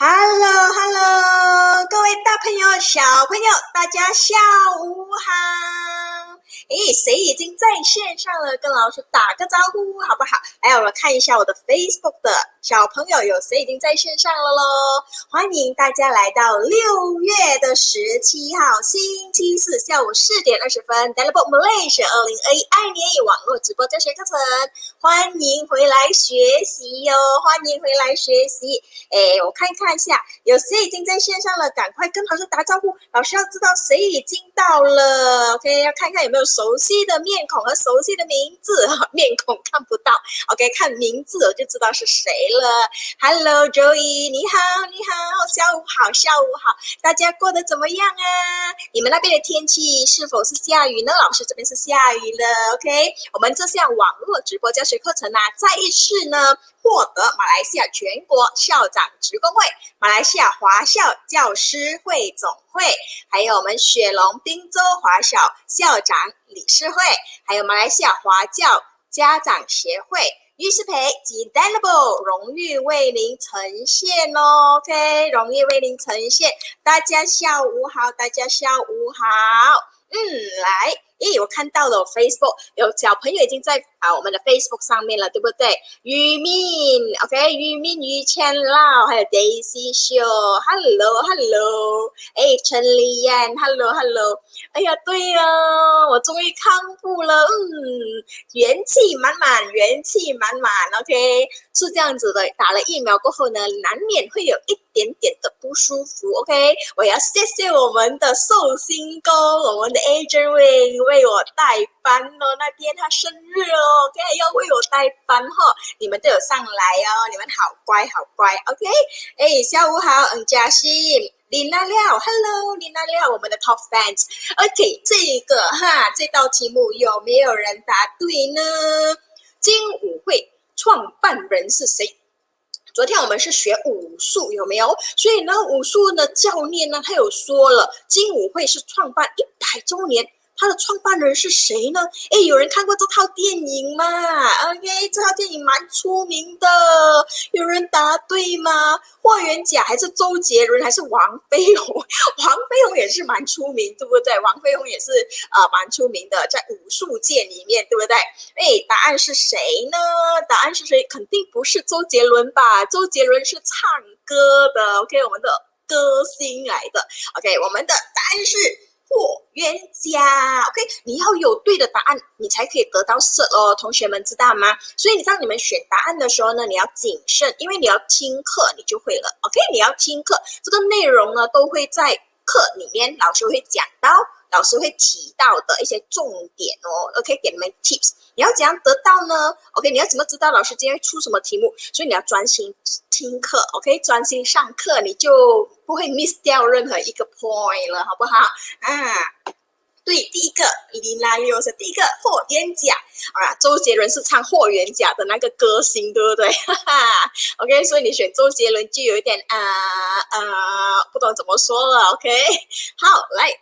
Hello Hello， 各位大朋友小朋友大家下午好。谁已经在线上了，跟老师打个招呼好不好？来，我们看一下我的 Facebook 的小朋友有谁已经在线上了咯。欢迎大家来到6月17号星期四下午4点20分 Dynabook Malaysia 2021年语网络直播教学课程，欢迎回来学习哟，欢迎回来学习。我看一下有谁已经在线上了，赶快跟老师打招呼，老师要知道谁已经到了。 OK， 要看看有没有熟悉的面孔和熟悉的名字，面孔看不到 OK， 看名字我就知道是谁了。 Hello Joey， 你好你好，下午好下午好，大家过得怎么样啊？你们那边的天气是否是下雨呢？老师这边是下雨了 OK， 我们这项网络直播教学课程啊，再一次呢获得马来西亚全国校长职工会、马来西亚华校教师会总会，还有我们雪隆滨州华小校长理事会，还有马来西亚华教家长协会于是培及 Dynabook 荣誉为您呈现哦 OK， 荣誉为您呈现，大家下午好，大家下午好。来，我看到了 Facebook 有小朋友已经在我们的 Facebook 上面了，对不对？于敏 OK， 于敏于千老，还有 Daisy 秀 Hello Hello， 陈丽燕 Hello Hello， 哎呀对啊，我终于康复了，元气满满元气满满 OK， 是这样子的，打了疫苗过后呢，难免会有一点点的不舒服 OK， 我要谢谢我们的寿星公，我们的 Agent 为我代班哦，那天他生日哦 OK， 要为我代班哦，你们都有上来哦，你们好乖好乖 OK。 下午好嘉欣林娜廖 Hello 林娜廖，我们的 Top Fans OK， 这道题目有没有人答对呢？金舞会创办人是谁？昨天我们是学武术有没有？所以呢武术的教练呢他有说了，金舞会是创办100周年，他的创办人是谁呢？有人看过这套电影吗 ？OK， 这套电影蛮出名的，有人答对吗？霍元甲还是周杰伦还是王飞鸿？王飞鸿也是蛮出名，对不对？王飞鸿也是蛮出名的，在武术界里面，对不对？答案是谁呢？答案是谁？肯定不是周杰伦吧？周杰伦是唱歌的 ，OK， 我们的歌星来的 ，OK， 我们的答案是霍元甲 OK， 你要有对的答案你才可以得到cert哦，同学们知道吗？所以当你们选答案的时候呢，你要谨慎，因为你要听课你就会了 OK， 你要听课，这个内容呢都会在课里面老师会讲到，老师会提到的一些重点哦 OK， 给你们 tips， 你要怎样得到呢 OK， 你要怎么知道老师今天会出什么题目？所以你要专心听课 OK， 专心上课，你就不会 miss 掉任何一个 point 了，好不好对，第一个林拉又是第一个霍元甲周杰伦是唱霍元甲的那个歌星，对不对OK， 所以你选周杰伦就有一点不懂怎么说了 OK， 好来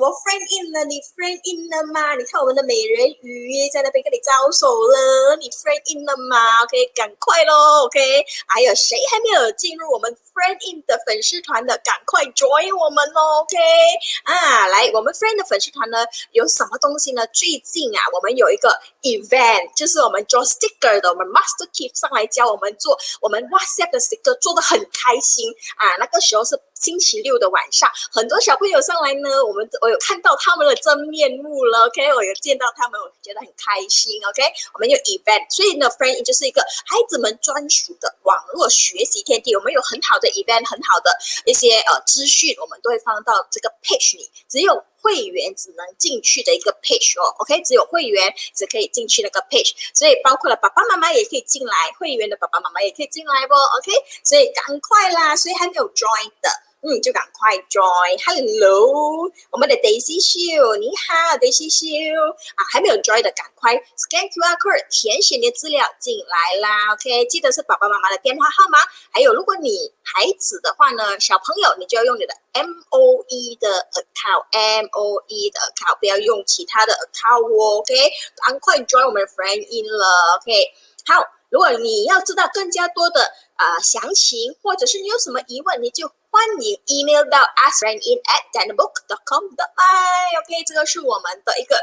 我 friend in 了，你 friend in 了吗？你看我们的美人鱼在那边跟你招手了，你 friend in 了吗 ？OK， 赶快咯 OK， 还有谁还没有进入我们 friend in 的粉丝团的，赶快 join 我们咯 OK， 来，我们 friend 的粉丝团呢有什么东西呢？最近我们有一个 event， 就是我们做 sticker 的，我们 Master Keep 上来教我们做我们 WhatsApp 的 sticker， 做得很开心那个时候是星期六的晚上，很多小朋友上来呢，我有看到他们的真面目了 OK， 我有见到他们，我觉得很开心 OK， 我们有 event， 所以呢 friend 就是一个孩子们专属的网络学习天地，我们有很好的 event， 很好的一些资讯，我们都会放到这个 page 里，只有会员只能进去的一个 page OK， 只有会员只可以进去那个 page， 所以包括了爸爸妈妈也可以进来，会员的爸爸妈妈也可以进来OK， 所以赶快啦，所以还没有 join 的就赶快 join。 Hello， 我们的 Daisy 秀，你好 Daisy 秀还没有 join 的赶快 scan QR code 填写你的资料进来啦 OK， 记得是爸爸妈妈的电话号码，还有如果你孩子的话呢，小朋友你就要用你的 MOE 的 account， 不要用其他的 account OK， 赶快 join 我们的 friend in 了 OK。 好，如果你要知道更加多的详情，或者是你有什么疑问，你就欢迎 email 到 askfriendin@dynabook.com.my。OK， 这个是我们的一个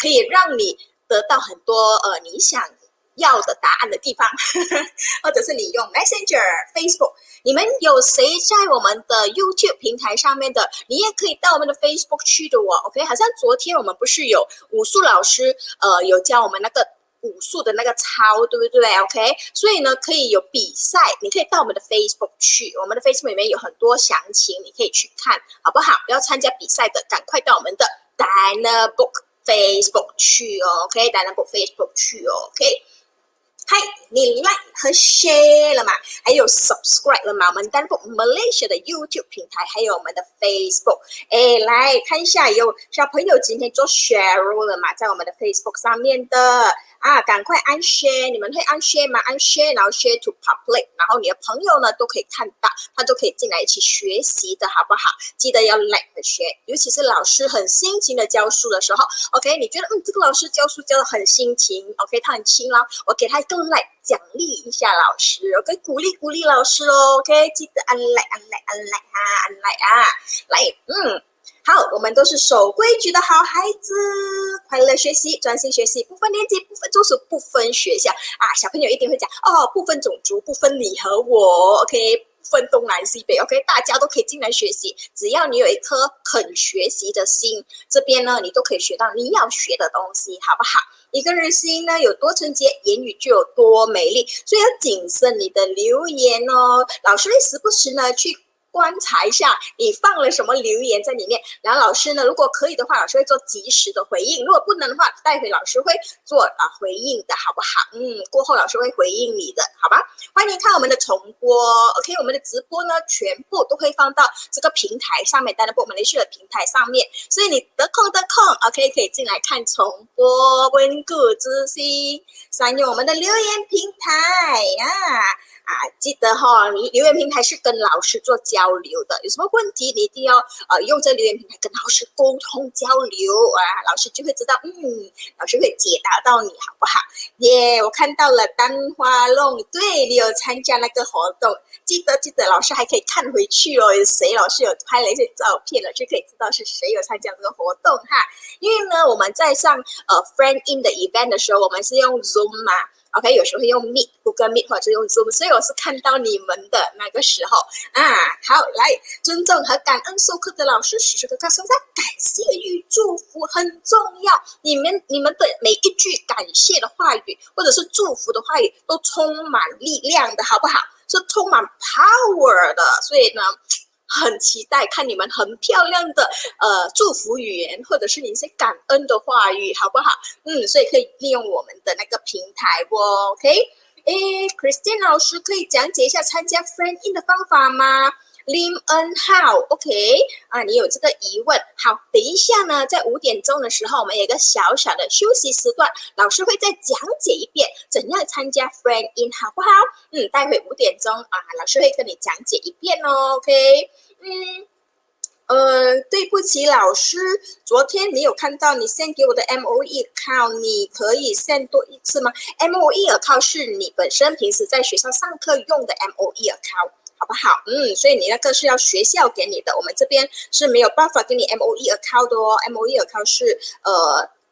可以让你得到很多你想要的答案的地方或者是你用 Messenger、Facebook， 你们有谁在我们的 YouTube 平台上面的，你也可以到我们的 Facebook 去的OK， 好像昨天我们不是有武术老师有教我们那个武术的那个操，对不对 ？OK， 所以呢，可以有比赛，你可以到我们的 Facebook 去，我们的 Facebook 里面有很多详情，你可以去看，好不好？要参加比赛的，赶快到我们的 Dynabook Facebook 去OK， Dynabook Facebook 去OK。嗨，你 like 和 share 了吗？还有 subscribe 了吗？我们 Dynabook Malaysia 的 YouTube 平台，还有我们的 Facebook。来看一下，有小朋友今天做 share 了吗？在我们的 Facebook 上面的赶快按 share， 你们会按 share 吗？按 share， 然后 share to public， 然后你的朋友呢都可以看到，他都可以进来一起学习的，好不好？记得要 like 和 share， 尤其是老师很辛勤的教书的时候 ，OK， 你觉得这个老师教书教得很辛勤 ，OK， 他很勤劳，我给他一个 like 奖励一下老师 ，OK， 鼓励鼓励老师OK， 记得按 like 按 like 按 like 按 like 来，好，我们都是守规矩的好孩子，快乐学习，专心学习，不分年纪，不分住宿，不分学校小朋友一定会讲不分种族，不分你和我 ，OK， 不分东南西北 ，OK， 大家都可以进来学习，只要你有一颗肯学习的心，这边呢你都可以学到你要学的东西，好不好？一个人心呢有多纯洁，言语就有多美丽，所以要谨慎你的留言老师会时不时呢去观察一下你放了什么留言在里面，然后老师呢如果可以的话，老师会做及时的回应，如果不能的话，待会老师会做回应的，好不好？过后老师会回应你的，好吧？欢迎看我们的重播 OK， 我们的直播呢全部都会放到这个平台上面，Dynabook Malaysia 的平台上面，所以你得空 OK 可以进来看重播，温故知新，善用我们的留言平台记得留言平台是跟老师做交流的，有什么问题你一定要用这留言平台跟老师沟通交流老师就会知道老师会解答到你，好不好？我看到了丹花弄，对，你有参加那个活动，记得老师还可以看回去有谁，老师有拍了一些照片，老师可以知道是谁有参加这个活动因为呢我们在上Friend In 的 event 的时候，我们是用 Zoom OK， 有时候会用 Google Meet 或者是用 Zoom， 所以我是看到你们的那个时候好，来，尊重和感恩授课的老师，时时刻刻说下感谢与祝福很重要，你们的每一句感谢的话语或者是祝福的话语都充满力量的，好不好？是充满 power 的，所以呢很期待看你们很漂亮的祝福语言，或者是你一些感恩的话语，好不好？所以可以利用我们的那个平台OK。Christine 老师可以讲解一下参加 Friend In 的方法吗？Lim En Hao OK 你有这个疑问，好，等一下呢在5点钟的时候，我们有一个小小的休息时段，老师会再讲解一遍怎样参加 Friend In， 好不好？待会5点钟老师会跟你讲解一遍OK。对不起老师，昨天你有看到你 send 给我的 MOE account， 你可以 send 多一次吗？ MOE account 是你本身平时在学校上课用的 MOE account， 好不好？所以你那个是要学校给你的，我们这边是没有办法给你 MOE account 的MOE account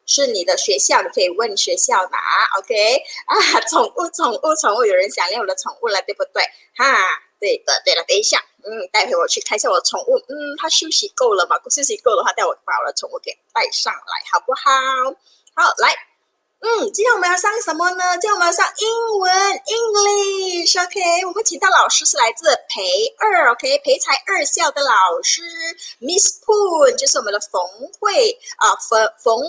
是你的学校，你可以问学校拿 OK 宠物有人想念我的宠物了，对不对？对了，等一下待会我去看一下我的宠物它休息够了吗？休息够的话，待会我把我的宠物给带上来，好不好？好，来今天我们要上什么呢？今天我们要上英文 English OK， 我们请到老师是来自培二 OK 培才2校的老师 Miss Phoon， 就是我们的冯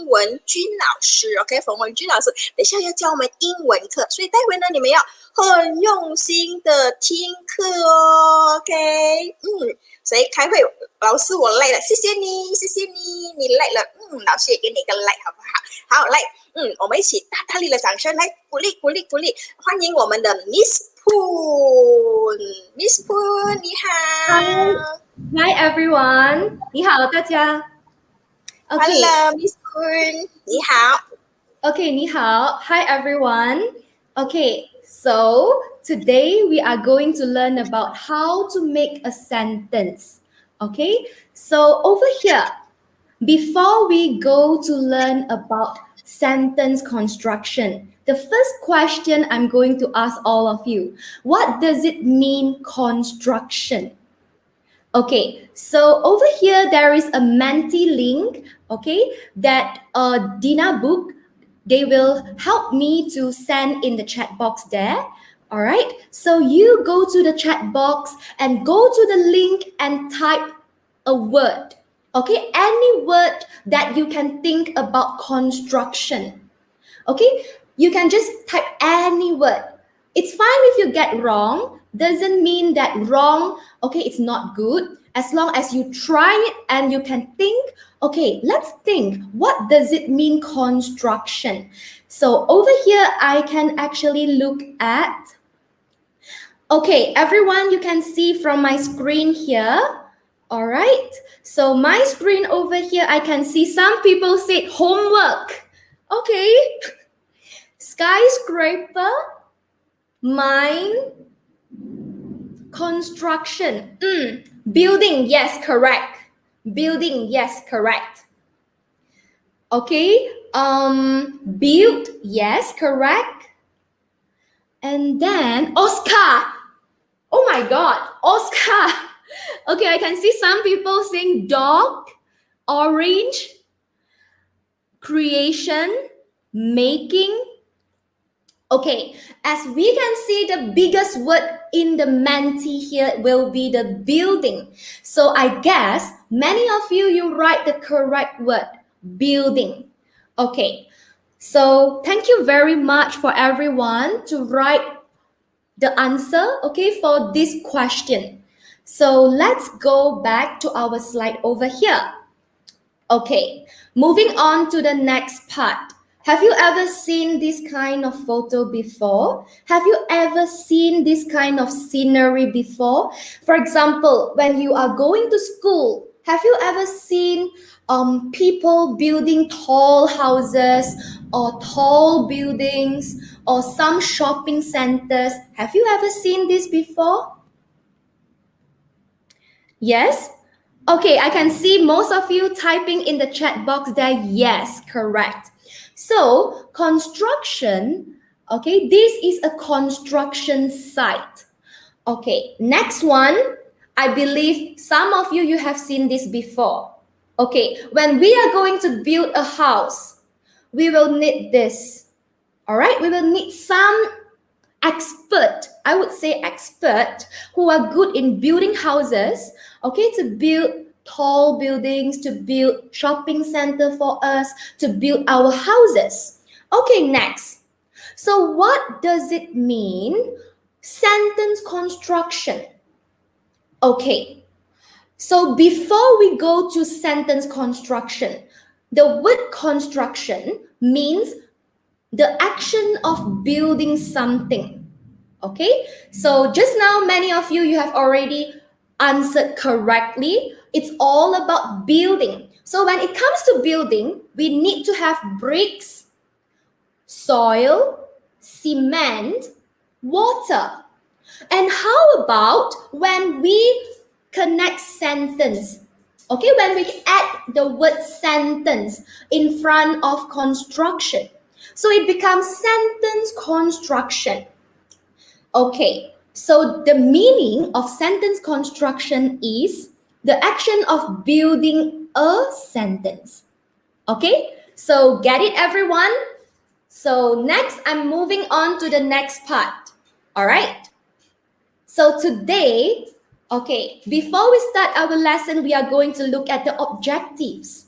文君老师 OK， 冯文君老师等一下要教我们英文课，所以待会呢你们要很用心的听课OK。所以开会老师我累了，谢谢你你累了老师也给你一个 like 好不好？好，来我们一起大力的掌声来鼓励，欢迎我们的 Miss Phoon， Miss Phoon 你好。Hi everyone， 你好大家。Hello Miss Phoon 你好。OK 你好 ，Hi everyone。OK， So today we are going to learn about how to make a sentence. Okay, so over here, before we go to learn about sentence construction, the first question I'm going to ask all of you, what does it mean construction? Okay, so over here there is a Menti link, okay, that Dynabook, they will help me to send in the chat box there. All right, so you go to the chat box and go to the link and type a word. Okay, any word that you can think about construction. Okay, you can just type any word. It's fine if you get wrong. Doesn't mean that wrong, okay, it's not good. As long as you try it and you can think, okay, let's think. What does it mean construction? So over here, I can actually look at, okay, everyone, you can see from my screen here. All right, so my screen over here, I can see some people say homework. Okay, skyscraper, mine, construction. Building, yes, correct. Building, yes, correct. Okay, build, yes, correct. And then Oscar. Oh my God, Oscar. Okay, I can see some people saying dog, orange, creation, making. Okay, as we can see, the biggest word in the Menti here will be the building. So I guess many of you write the correct word, building. Okay, so thank you very much for everyone to write the answer, okay, for this question. So let's go back to our slide over here. Okay, moving on to the next part. Have you ever seen this kind of photo before? Have you ever seen this kind of scenery before? For example, when you are going to school, have you ever seen people building tall houses or tall buildings or some shopping centers? Have you ever seen this before? Yes? Okay, I can see most of you typing in the chat box there. Yes, correct. So, construction, okay, this is a construction site. Okay, next one, I believe some of you have seen this before. Okay, when we are going to build a house, we will need this. All right, we will need some expert, I would say expert, who are good in building houses, okay, to build tall buildings, to build shopping center for us, to build our houses. Okay, next. So what does it mean? Sentence construction. Okay, so before we go to sentence construction, the word construction means the action of building something. Okay, so just now many of you have already answered correctly. It's all about building. So when it comes to building, we need to have bricks, soil, cement, water. And how about when we connect sentence? Okay, when we add the word sentence in front of construction. So it becomes sentence construction. Okay, so the meaning of sentence construction is the action of building a sentence. Okay, so get it, everyone? So next, I'm moving on to the next part. All right. So today, okay, before we start our lesson, we are going to look at the objectives.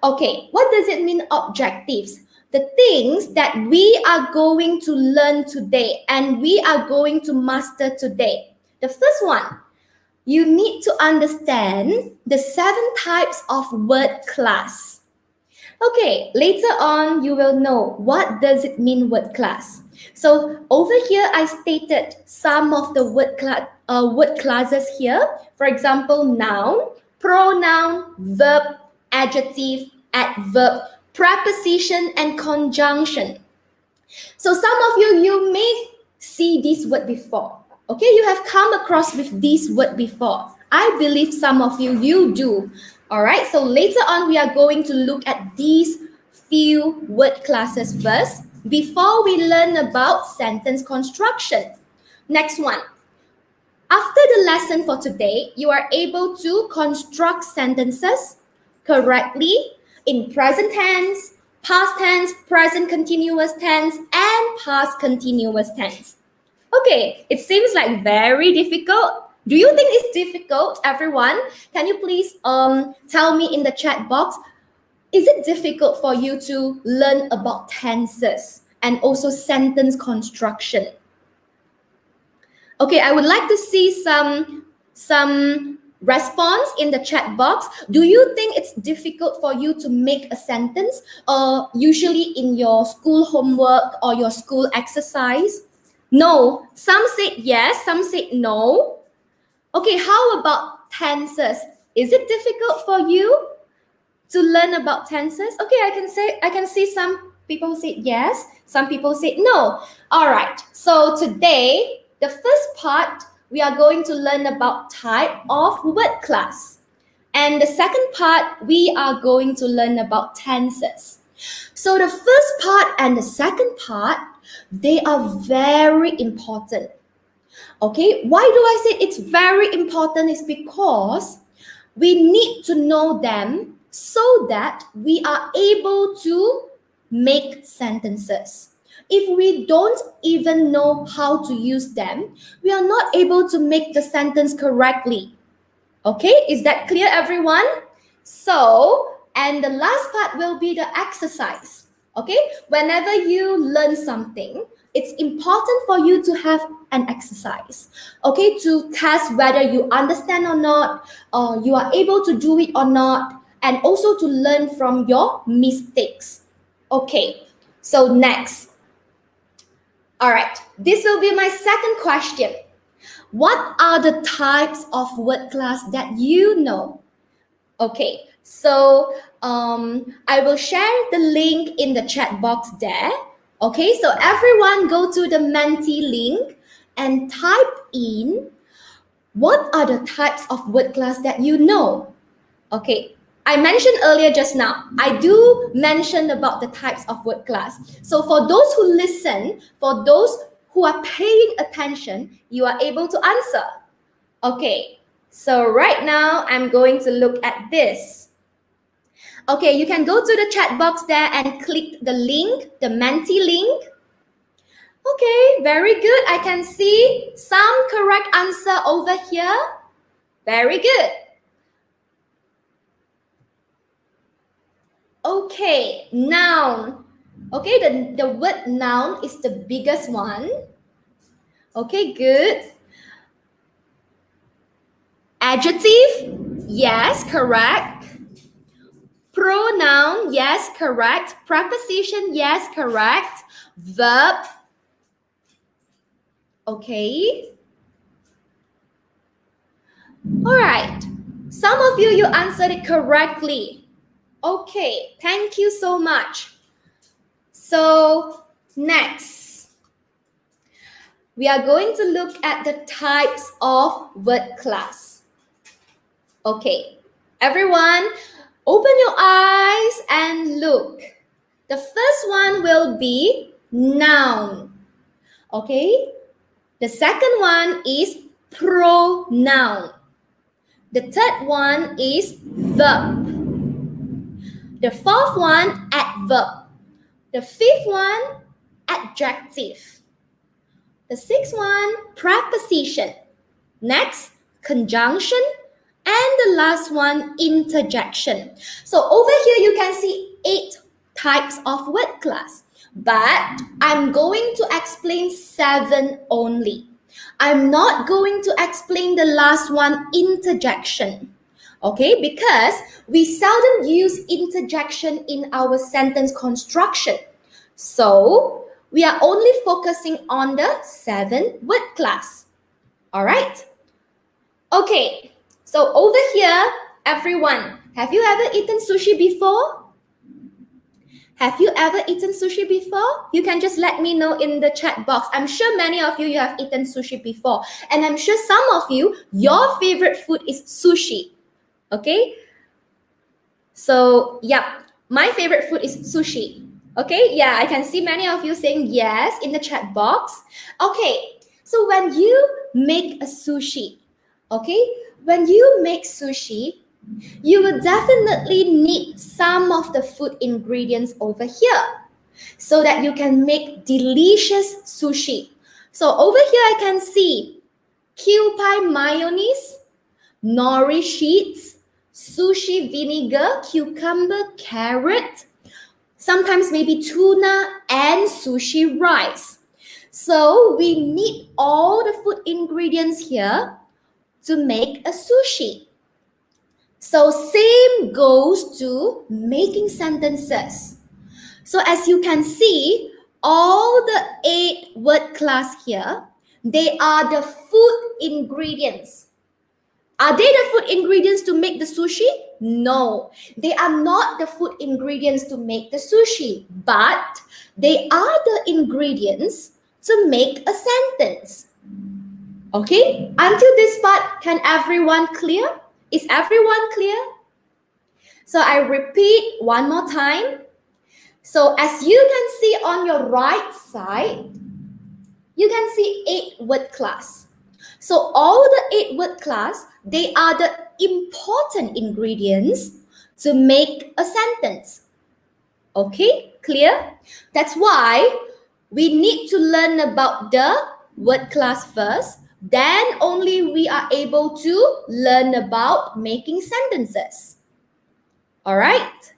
Okay, what does it mean, objectives? The things that we are going to learn today and we are going to master today. The first one, you need to understand the 7 types of word class. Okay, later on you will know what does it mean word class. So over here I stated some of the word classes here. For example, noun, pronoun, verb, adjective, adverb, preposition, and conjunction. So some of you may see this word before. Okay, you have come across with this word before. I believe some of you do. All right, so later on we are going to look at these few word classes first before we learn about sentence construction. Next one. After the lesson for today, you are able to construct sentences correctly in present tense, past tense, present continuous tense, and past continuous tense. Okay, it seems like very difficult. Do you think it's difficult, everyone? Can you please tell me in the chat box, is it difficult for you to learn about tenses and also sentence construction? Okay, I would like to see some response in the chat box. Do you think it's difficult for you to make a sentence usually in your school homework or your school exercise? No. Some said yes, some said no. Okay, how about tenses? Is it difficult for you to learn about tenses? Okay, I can see some people say yes, some people say no. All right, so today, the first part, we are going to learn about type of word class. And the second part, we are going to learn about tenses. So the first part and the second part, they are very important. Okay, why do I say it's very important is because we need to know them so that we are able to make sentences. If we don't even know how to use them, we are not able to make the sentence correctly. Okay, is that clear, everyone? So, and the last part will be the exercise. Okay, whenever you learn something, it's important for you to have an exercise, okay, to test whether you understand or not, or you are able to do it or not, and also to learn from your mistakes. Okay, so next. All right, this will be my second question. What are the types of word class that you know? Okay, so I will share the link in the chat box there. Okay, so everyone go to the Menti link and type in what are the types of word class that you know. Okay, I mentioned earlier just now, I do mention about the types of word class. So for those who listen, for those who are paying attention, you are able to answer. Okay, so right now I'm going to look at this. Okay, you can go to the chat box there and click the link, the Menti link. Okay, very good. I can see some correct answer over here. Very good. Okay, noun. Okay, the word noun is the biggest one. Okay, good. Adjective, yes, correct. Pronoun, yes, correct. Preposition, yes, correct. Verb, okay. All right. Some of you answered it correctly. Okay, thank you so much. So next, we are going to look at the types of word class. Okay, everyone, open your eyes and look. The first one will be noun. Okay, the second one is pronoun. The third one is verb. The fourth one, adverb. The fifth one, adjective. The sixth one, preposition. Next, conjunction. And the last one, interjection. So over here, you can see 8 types of word class. But I'm going to explain 7 only. I'm not going to explain the last one, interjection. Okay, because we seldom use interjection in our sentence construction. So we are only focusing on the 7 word class. All right. Okay, so over here, everyone, have you ever eaten sushi before? Have you ever eaten sushi before? You can just let me know in the chat box. I'm sure many of you have eaten sushi before. And I'm sure some of you, your favorite food is sushi. Okay? So, yeah, my favorite food is sushi. Okay? Yeah, I can see many of you saying yes in the chat box. Okay, so when you make a sushi, okay? When you make sushi, you will definitely need some of the food ingredients over here so that you can make delicious sushi. So over here I can see kewpie mayonnaise, nori sheets, sushi vinegar, cucumber, carrot, sometimes maybe tuna and sushi rice. So we need all the food ingredients here to make a sushi. So same goes to making sentences. So as you can see, all the 8 word class here, they are the food ingredients. Are they the food ingredients to make the sushi? No, they are not the food ingredients to make the sushi, but they are the ingredients to make a sentence. Okay, until this part, can everyone clear? Is everyone clear? So I repeat one more time. So as you can see on your right side, you can see 8 word class. So all the 8 word class, they are the important ingredients to make a sentence. Okay, clear? That's why we need to learn about the word class first. Then only we are able to learn about making sentences. All right.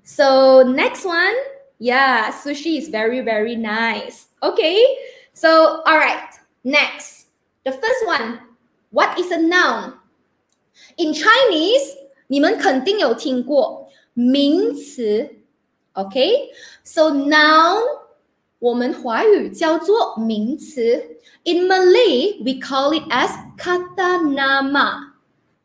So next one, yeah, sushi is very, very nice. Okay, so all right, next. The first one, what is a noun? In Chinese, 你们肯定有听过名词 Okay, so noun 我们华语叫做名词 In Malay, we call it as kata nama.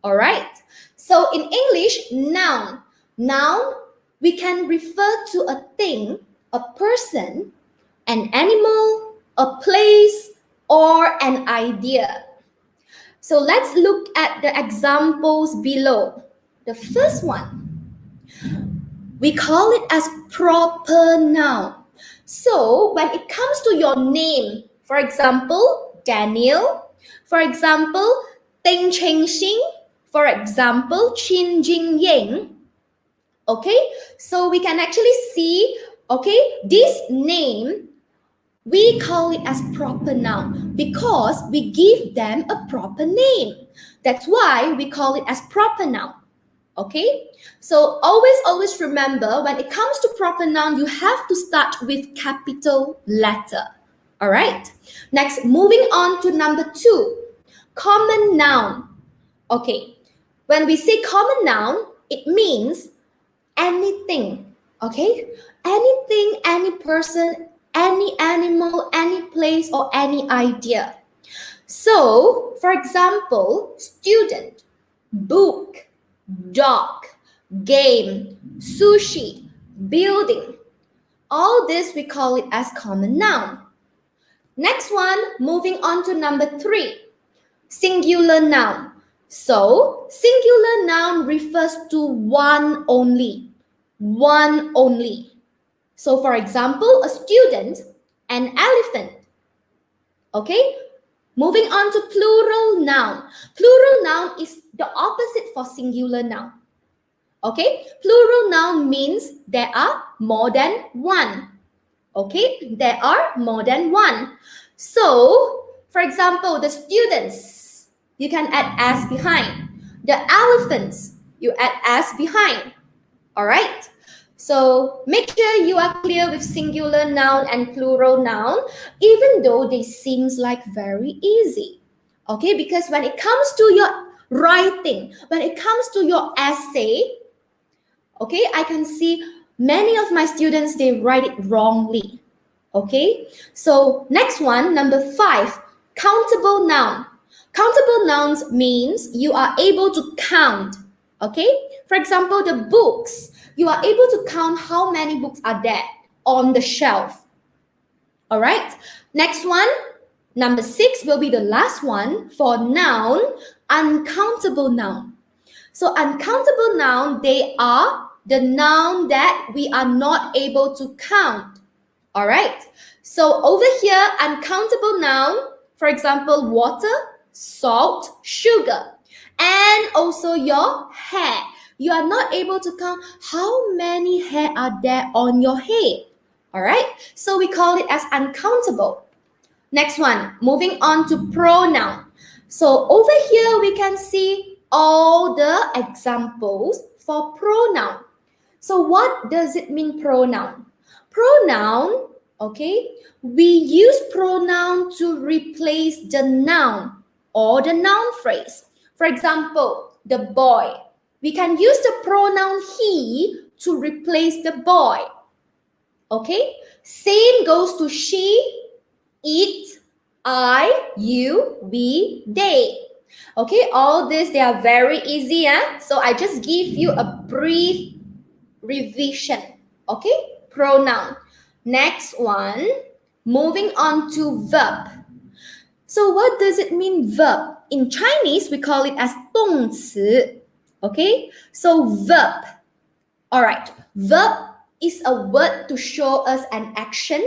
Alright, so in English, noun. Noun, we can refer to a thing, a person, an animal, a place, or an idea. So let's look at the examples below. The first one, we call it as proper noun. So when it comes to your name, for example, Daniel, for example, Deng Cheng Xing, for example, Chin Jing Yang. Okay, so we can actually see, okay, this name, we call it as proper noun because we give them a proper name. That's why we call it as proper noun. Okay, so always remember when it comes to proper noun, you have to start with capital letter. All right, next, moving on to number 2, common noun. Okay, when we say common noun, it means anything. Okay, anything, any person, any animal, any place, or any idea. So, for example, student, book, dog, game, sushi, building. All this we call it as common noun. Next one, moving on to number 3, singular noun. So, singular noun refers to one only. One only. So, for example, a student, an elephant. Okay? Moving on to plural noun. Plural noun is the opposite for singular noun. Okay? Plural noun means there are more than one. Okay? There are more than one. So, for example, the students, you can add as behind. The elephants, you add as behind. All right? So make sure you are clear with singular noun and plural noun, even though they seems like very easy. Okay, because when it comes to your writing, when it comes to your essay, okay, I can see many of my students, they write it wrongly. Okay, so next one, number 5, countable noun. Countable nouns means you are able to count. Okay, for example, the books. You are able to count how many books are there on the shelf. All right, next one, number 6 will be the last one for noun, uncountable noun. So uncountable noun, they are the noun that we are not able to count. All right, so over here, uncountable noun, for example, water, salt, sugar, and also your hair. You are not able to count how many hair are there on your head. All right, so we call it as uncountable. Next one, moving on to pronoun. So over here, we can see all the examples for pronoun. So what does it mean, pronoun? Pronoun, okay, we use pronoun to replace the noun or the noun phrase. For example, the boy. We can use the pronoun he to replace the boy. Okay, same goes to she, it, I, you, we, they. Okay, all this, they are very easy. So I just give you a brief revision. Okay, pronoun. Next one, moving on to verb. So what does it mean, verb? In Chinese, we call it as 动词. Okay, so verb. All right, verb is a word to show us an action.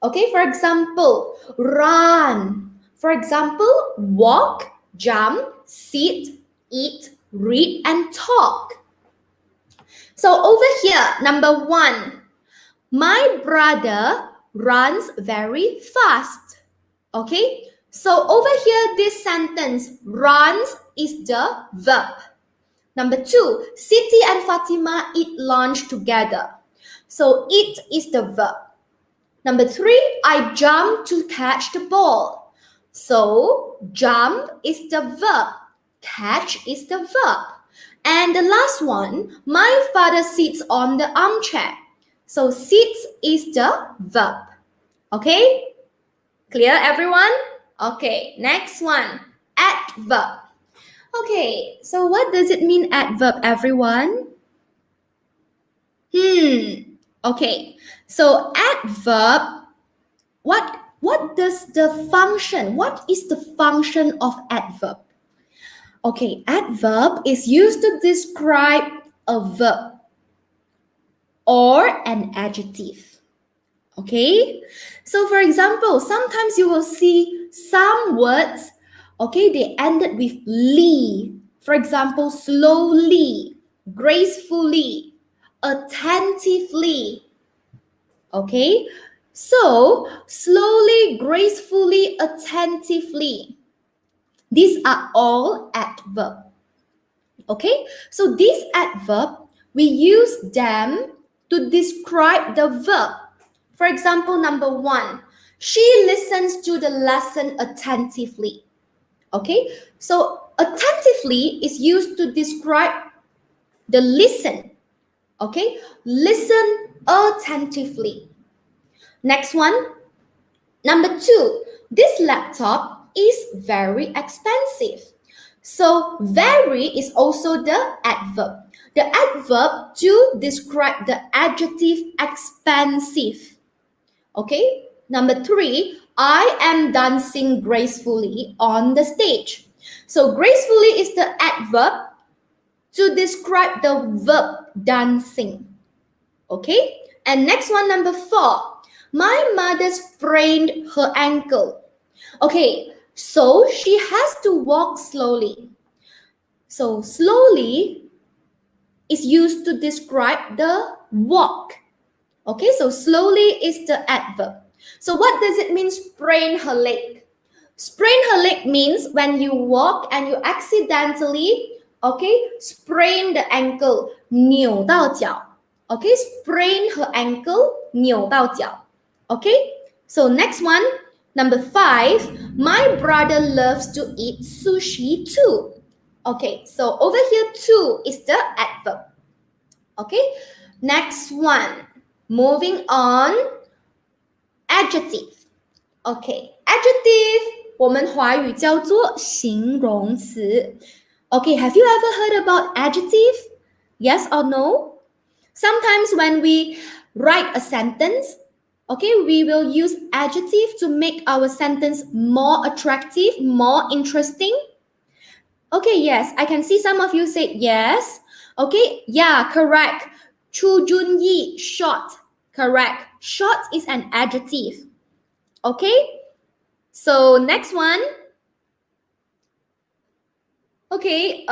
Okay, for example, run. For example, walk, jump, sit, eat, read, and talk. So over here, number 1, my brother runs very fast. Okay, so over here, this sentence, runs, is the verb. Number 2, Siti and Fatima eat lunch together. So eat is the verb. Number 3, I jump to catch the ball. So jump is the verb. Catch is the verb. And the last one, my father sits on the armchair. So sits is the verb. Okay? Clear, everyone? Okay, next one, adverb. Okay, so what does it mean, adverb, everyone? Okay, so adverb, what does the function, what is the function of adverb? Okay, adverb is used to describe a verb or an adjective. Okay, so for example, sometimes you will see some words, okay, they ended with li. For example, slowly, gracefully, attentively. Okay, so slowly, gracefully, attentively. These are all adverb. Okay, so these adverb, we use them to describe the verb. For example, number 1, she listens to the lesson attentively. Okay, so attentively is used to describe the listen. Okay, listen attentively. Next one, number 2, this laptop is very expensive. So very is also the adverb. The adverb to describe the adjective expensive. Okay, number 3, I am dancing gracefully on the stage. So gracefully is the adverb to describe the verb dancing. Okay, and next one, number 4, my mother sprained her ankle. Okay, so she has to walk slowly. So slowly is used to describe the walk. Okay, so slowly is the adverb. So what does it mean, sprain her leg? Sprain her leg means when you walk and you accidentally, okay, sprain the ankle, 扭到脚. Okay, sprain her ankle, 扭到脚. Okay, so next one, number 5, my brother loves to eat sushi too. Okay, so over here, too is the adverb. Okay, next one, moving on, adjective. Okay, adjective 我们华语叫做形容词。Okay, have you ever heard about adjective? Yes or no? Sometimes when we write a sentence, okay, we will use adjective to make our sentence more attractive, more interesting. Okay, yes, I can see some of you say yes. Okay, yeah, correct. Chu Junyi, short. Correct. Short is an adjective. Okay, so next one. Okay,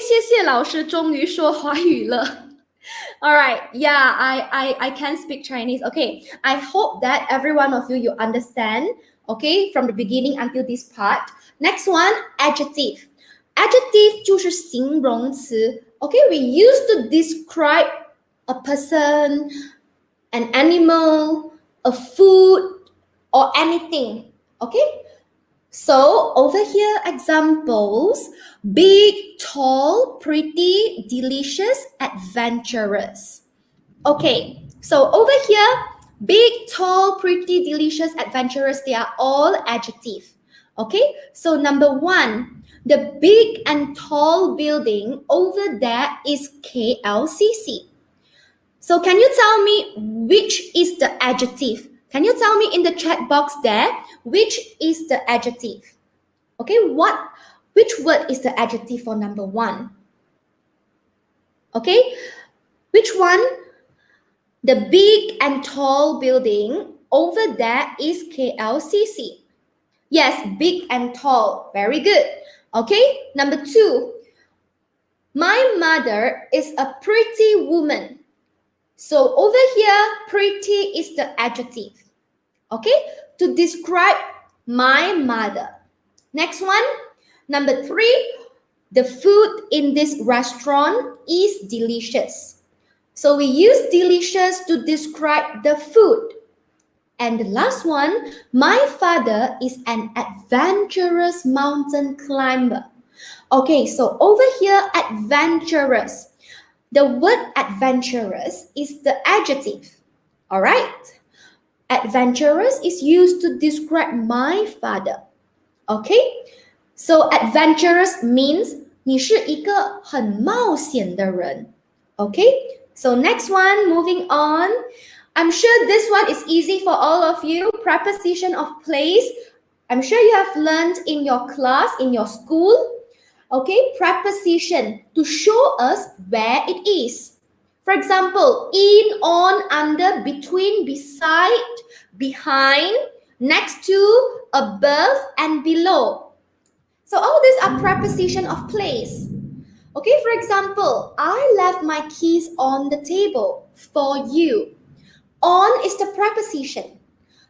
谢谢老师，终于说华语了。All right, yeah, I can speak Chinese. Okay, I hope that every one of you understand. Okay, from the beginning until this part. Next one, adjective. Adjective 就是形容词. Okay, we use to describe a person, an animal, a food, or anything. Okay, so over here, examples: big, tall, pretty, delicious, adventurous. Okay, so over here, big, tall, pretty, delicious, adventurous, they are all adjective. Okay, so number one, the big and tall building over there is KLCC. So can you tell me which is the adjective? Can you tell me in the chat box there, which is the adjective? Okay, which word is the adjective for number one? Okay, which one? The big and tall building over there is KLCC. Yes, big and tall. Very good. Okay, number two. My mother is a pretty woman. So over here, pretty is the adjective. Okay, to describe my mother. Next one, number three. The food in this restaurant is delicious. So we use delicious to describe the food. And the last one, my father is an adventurous mountain climber. Okay, so over here, adventurous. The word adventurous is the adjective. All right? Adventurous is used to describe my father. Okay? So adventurous means 你是一个很冒险的人. Okay? So next one, moving on. I'm sure this one is easy for all of you. Preposition of place. I'm sure you have learned in your class, in your school. Okay, preposition to show us where it is. For example, in, on, under, between, beside, behind, next to, above, and below. So all these are preposition of place. Okay, for example, I left my keys on the table for you. On is the preposition.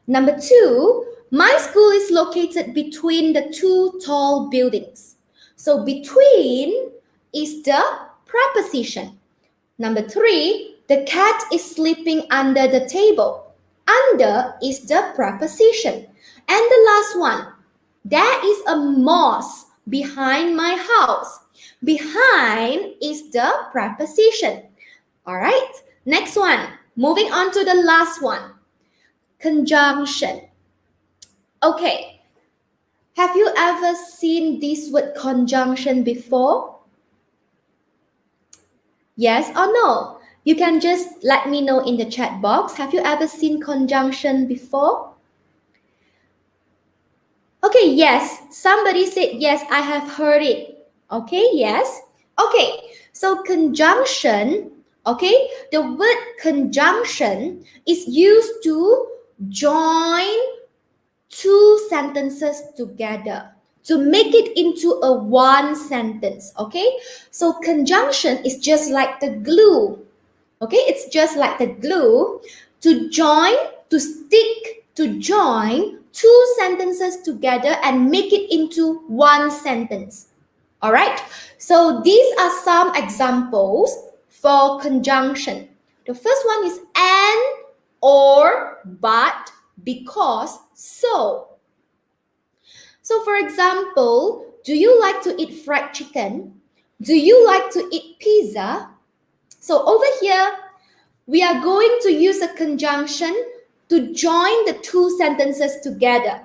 Number two, my school is located between the two tall buildings. So between is the preposition. Number three, the cat is sleeping under the table. Under is the preposition. And the last one, there is a mosque behind my house. Behind is the preposition. All right, next one. Moving on to the last one. Conjunction. Okay. Have you ever seen this word conjunction before? Yes or no? You can just let me know in the chat box. Have you ever seen conjunction before? Okay, yes. Somebody said yes, I have heard it. Okay, yes. Okay, so conjunction, okay, the word conjunction is used to join two sentences together to make it into a one sentence. Okay, so conjunction is just like the glue. Okay, it's just like the glue to join, to stick, to join two sentences together and make it into one sentence. All right, so these are some examples for conjunction. The first one is and, or, but, because, so. So for example, do you like to eat fried chicken? Do you like to eat pizza? So over here, we are going to use a conjunction to join the two sentences together.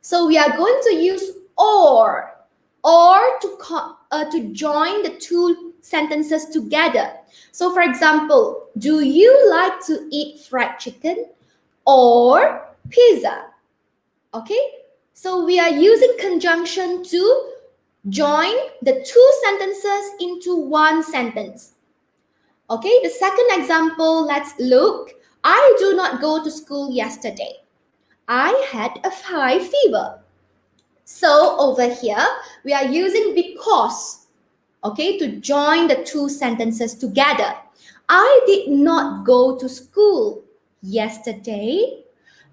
So we are going to use or. or to join the two sentences together. So for example, do you like to eat fried chicken or pizza? Okay, so we are using conjunction to join the two sentences into one sentence. Okay, the second example, let's look. I do not go to school yesterday. I had a high fever. So over here, we are using because, okay, to join the two sentences together. I did not go to school yesterday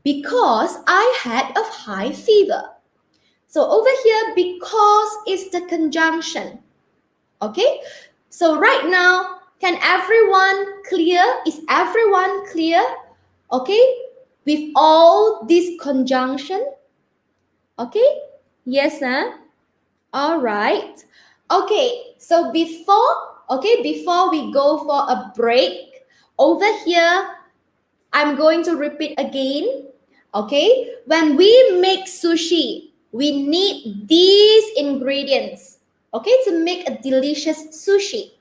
because I had a high fever. So over here, because is the conjunction. Okay, so right now, can everyone clear? Is everyone clear? Okay, with all this conjunction? Okay, yes, huh? All right. Okay, so before we go for a break, over here, I'm going to repeat again. Okay, when we make sushi, we need these ingredients, okay, to make a delicious sushi.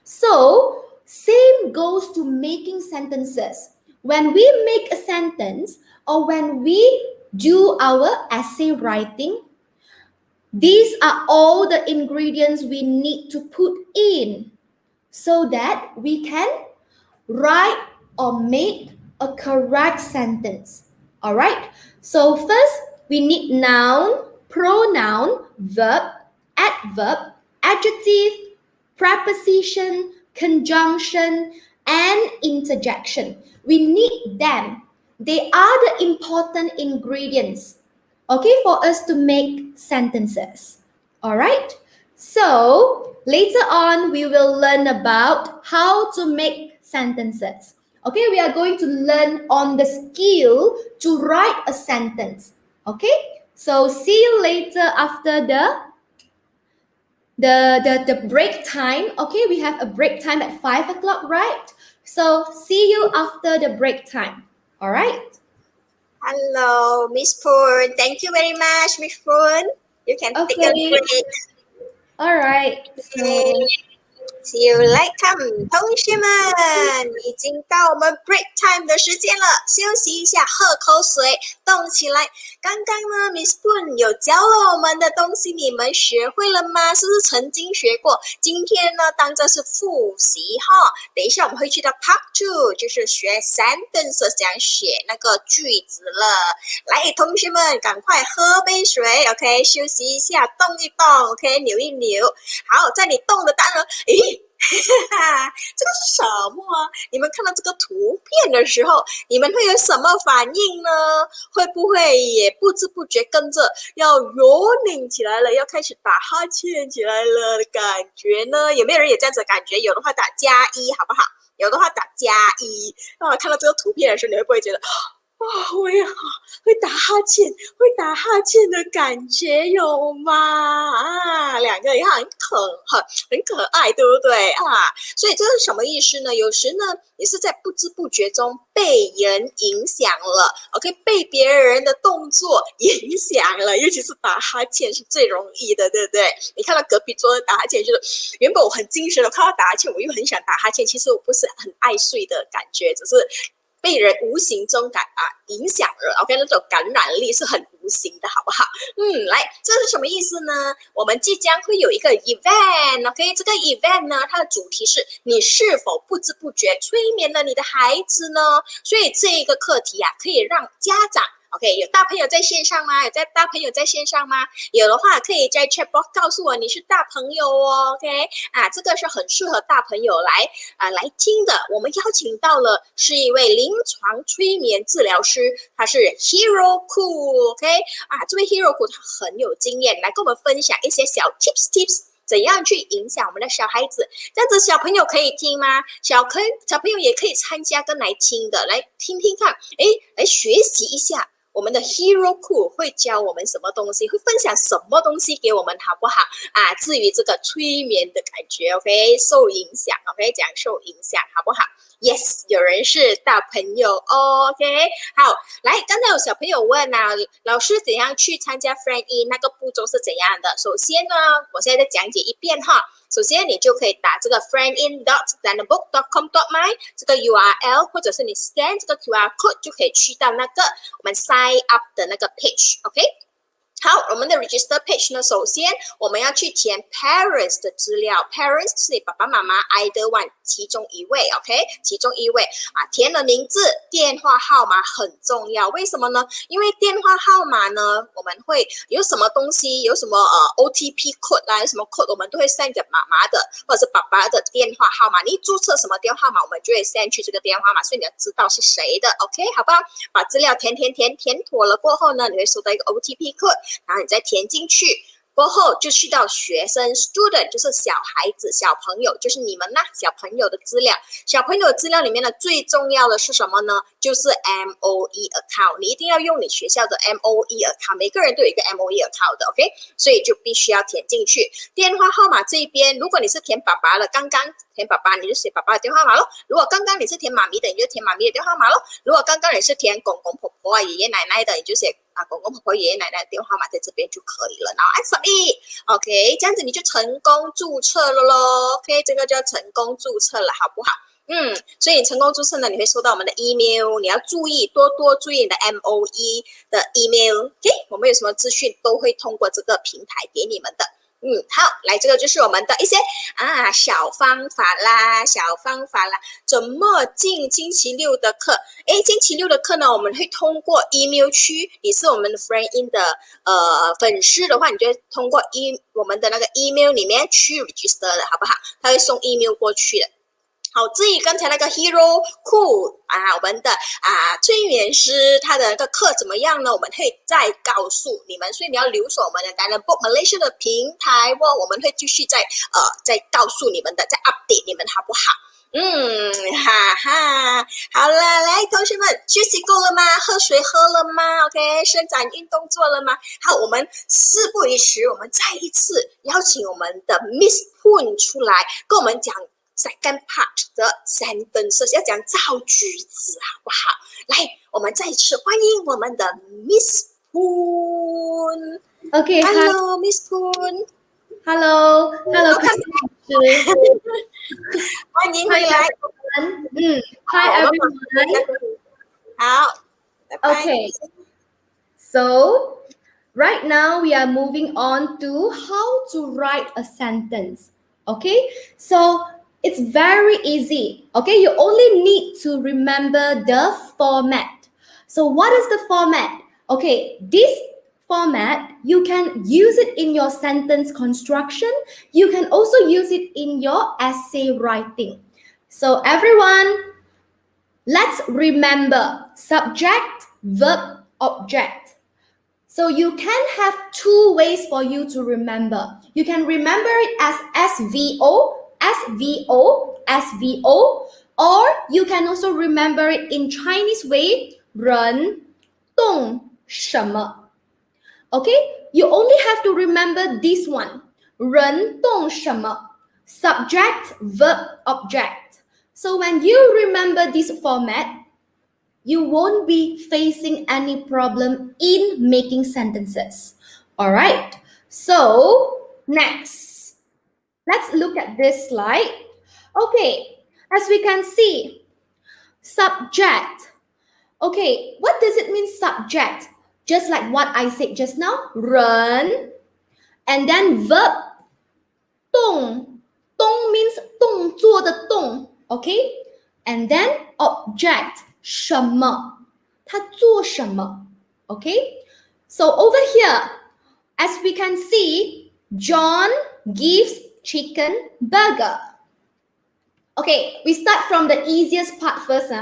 So, same goes to making sentences. When we make a sentence or when we do our essay writing, these are all the ingredients we need to put in so that we can write or make a correct sentence. All right. So first, we need noun, pronoun, verb, adverb, adjective, preposition, conjunction, and interjection. We need them. They are the important ingredients, okay, for us to make sentences. All right. So later on, we will learn about how to make sentences. Okay, we are going to learn on the skill to write a sentence. Okay, so see you later after the break time. Okay, we have a break time at 5 o'clock, right? So see you after the break time. All right. Hello, Miss Phoon. Thank you very much, Miss Phoon. You can take a Okay. break. All right. So See you later，同学们，已经到我们 break time 的时间了，休息一下，喝口水，动起来。刚刚呢 ，Miss Phoon 有教了我们的东西，你们学会了吗？是不是曾经学过？今天呢，当做是复习哈。等一下我们会去到 Part 2，就是学 sentence， 讲写那个句子了。来，同学们，赶快喝杯水 ，OK， 休息一下，动一动 ，OK， 扭一扭。好，在你动的当中，诶。这个是什么啊？你们看到这个图片的时候，你们会有什么反应呢？会不会也不知不觉跟着要拧起来了，要开始打哈欠起来了的感觉呢？有没有人有这样子的感觉？有的话打+1，好不好？有的话打+1。那看到这个图片的时候，你会不会觉得？我也好会打哈欠的感觉有吗？两个也很可爱，对不对啊？所以这是什么意思呢？有时呢，也是在不知不觉中被人影响了 ，OK， 被别人的动作影响了，尤其是打哈欠是最容易的，对不对？你看到隔壁桌打哈欠，就是原本我很精神的，看到打哈欠，我又很想打哈欠，其实我不是很爱睡的感觉，只是。被人无形中影响了 ，OK， 那种感染力是很无形的，好不好？来，这是什么意思呢？我们即将会有一个 event，OK， 这个 event 呢，它的主题是你是否不知不觉催眠了你的孩子呢？所以这一个课题可以让家长。OK， 有大朋友在线上吗？有大朋友在线上吗？有的话可以在 chat box 告诉我你是大朋友哦 ，OK， 这个是很适合大朋友来听的。我们邀请到了是一位临床催眠治疗师，他是 Hero Cool，OK， 这位 Hero Cool 他很有经验，来跟我们分享一些小 tips。怎样去影响我们的小孩子？这样子小朋友可以听吗？小朋友也可以参加跟来听的，来听听看，来学习一下。我们的 Hero Cool 会教我们什么东西，会分享什么东西给我们，好不好啊？至于这个催眠的感觉 ，OK， 受影响 ，OK， 讲受影响，好不好？Yes， 有人是大朋友 ，OK， 好，来，刚才有小朋友问啊，老师怎样去参加 Friend In， 那个步骤是怎样的？首先呢，我现在再讲解一遍哈。首先，你就可以打这个 friendin.dynabook.com.my 这个 URL， 或者是你 scan 这个 QR code 就可以去到那个我们 sign up 的那个 page，OK？好，我们的 register page 呢，首先我们要去填 parents 的资料 ，parents 是你爸爸妈妈 either one 其中一位 ，OK？ 其中一位啊，填了名字、电话号码很重要，为什么呢？因为电话号码呢，我们会有什么东西，有什么OTP code 啦，有什么 code 我们都会 send 给妈妈的或者是爸爸的电话号码，你注册什么电话号码，我们就会 send 去这个电话号码，所以你要知道是谁的 ，OK？ 好吧？把资料填妥了过后呢，你会收到一个 OTP code。然后你再填进去，过后就去到学生 student， 就是小孩子、小朋友，就是你们啦，小朋友的资料。小朋友的资料里面呢，最重要的是什么呢？就是 MOE account， 你一定要用你学校的 MOE account， 每个人都有一个 MOE account 的 ，OK？ 所以就必须要填进去。电话号码这边，如果你是填爸爸了，刚刚填爸爸，你就写爸爸的电话号码咯。如果刚刚你是填妈咪的，你就填妈咪的电话号码咯。如果刚刚你是填公公婆婆啊、爷爷奶奶的，你就写公公婆婆、爷爷奶奶的电话号码在这边就可以了。然后按 submit，OK， 这样子你就成功注册了咯。OK， 这个叫成功注册了，好不好？所以你成功注册呢，你会收到我们的 email， 你要注意，多注意你的 MOE 的 email。OK， 我们有什么资讯都会通过这个平台给你们的。好，来，这个就是我们的一些小方法啦，怎么进星期六的课？星期六的课呢，我们会通过 email 去，你是我们的 Friend In 的粉丝的话，你就会通过我们的那个 email 里面去 register 的，好不好？他会送 email 过去的。好，至于刚才那个 Hero Cool 我们的催眠师他的那个课怎么样呢？我们会再告诉你们，所以你要留守我们的 Dynabook Malaysia 的平台我们会继续再告诉你们的，再 update 你们，好不好？好了，来，同学们休息够了吗？喝水喝了吗 ？OK， 伸展运动做了吗？好，我们事不宜迟，我们再一次邀请我们的 Miss Phoon 出来跟我们讲second part 的 sentences， 要讲造句子，好不好？来，我们再次欢迎我们的 Miss Phoon。OK，Hello Miss Phoon。Hello， 老师，欢迎回来。Hi everyone。好。Okay. So right now we are moving on to how to write a sentence. Okay, so it's very easy. Okay, you only need to remember the format. So what is the format? Okay, this format, you can use it in your sentence construction. You can also use it in your essay writing. So everyone, let's remember subject, verb, object. So you can have two ways for you to remember. You can remember it as SVO, SVO, SVO, or you can also remember it in Chinese way, 人动什么. Okay, you only have to remember this one, 人动什么, subject, verb, object. So when you remember this format, you won't be facing any problem in making sentences. All right, so next, let's look at this slide. Okay, as we can see, subject. Okay, what does it mean subject? Just like what I said just now, 人, and then verb, 动. 动 means 动作的动, okay? And then object, 什么, 他做什么, okay? So over here, as we can see, John gives chicken burger. Okay, we start from the easiest part first,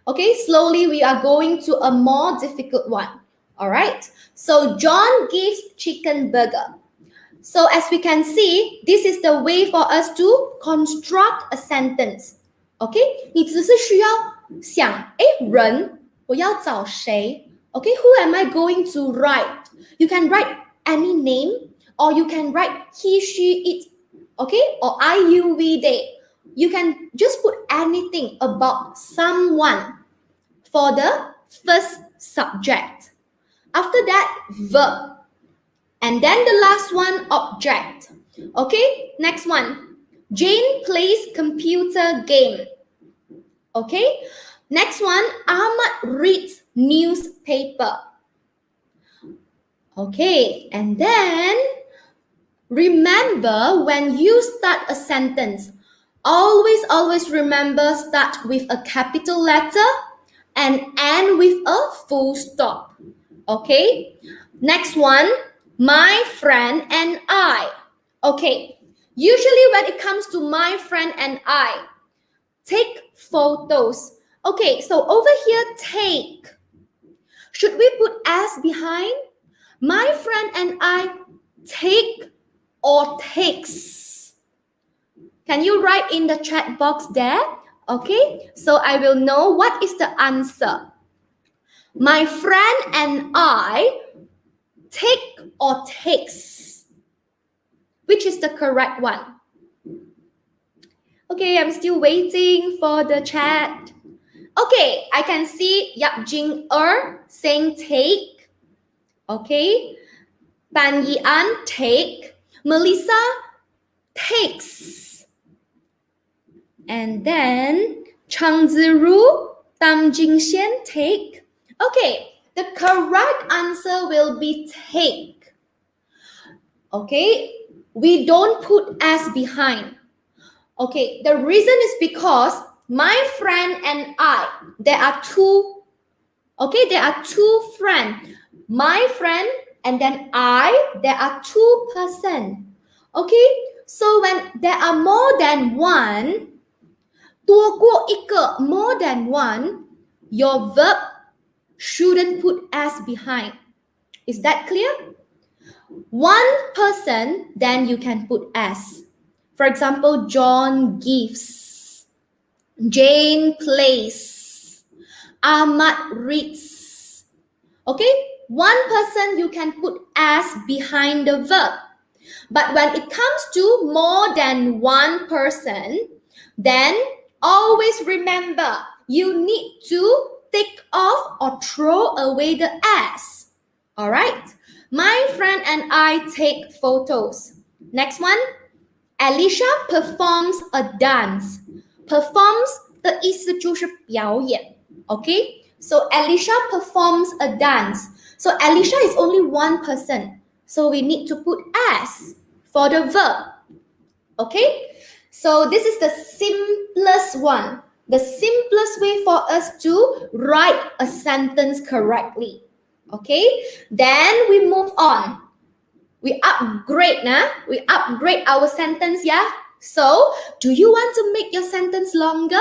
Okay, slowly we are going to a more difficult one. All right, so John gives chicken burger. So as we can see, this is the way for us to construct a sentence. Okay, 你只是需要想，人，我要找谁 Okay, who am I going to write? You can write any name, or you can write he, she, it, okay, or I, you, we, they. You can just put anything about someone for the first subject. After that, verb. And then the last one, object. Okay, next one. Jane plays computer game. Okay, next one, Ahmad reads newspaper. Okay, and then remember when you start a sentence, always remember start with a capital letter and end with a full stop. Okay, next one, my friend and I. Okay, usually when it comes to my friend and I, take photos. Okay, so over here, take. Should we put as behind? My friend and I take or takes. Can you write in the chat box there? Okay, so I will know what is the answer. My friend and I take or takes. Which is the correct one? Okay, I'm still waiting for the chat. Okay, I can see Yap Jing saying take. Okay, Tan Yi An take. Melissa takes. And then Chang Ziru, Tam Jingxian take. Okay, the correct answer will be take. Okay, we don't put as behind. Okay, the reason is because my friend and I, there are two. Okay, there are two friends. My friend and then I, there are two persons. Okay, so when there are more than one, 多过一个, more than one, your verb shouldn't put as behind. Is that clear? One person, then you can put as. For example, John gives, Jane plays, Ahmad reads. Okay, one person you can put as behind the verb. But when it comes to more than one person, then always remember you need to take off or throw away the as. All right. My friend and I take photos. Next one. Alicia performs a dance. Performs 的意思就是表演. Okay. So Alicia performs a dance. So Alicia is only one person. So we need to put as for the verb. Okay. So this is the simplest one. The simplest way for us to write a sentence correctly. Okay. Then we move on. We upgrade, we upgrade our sentence, yeah? So, do you want to make your sentence longer?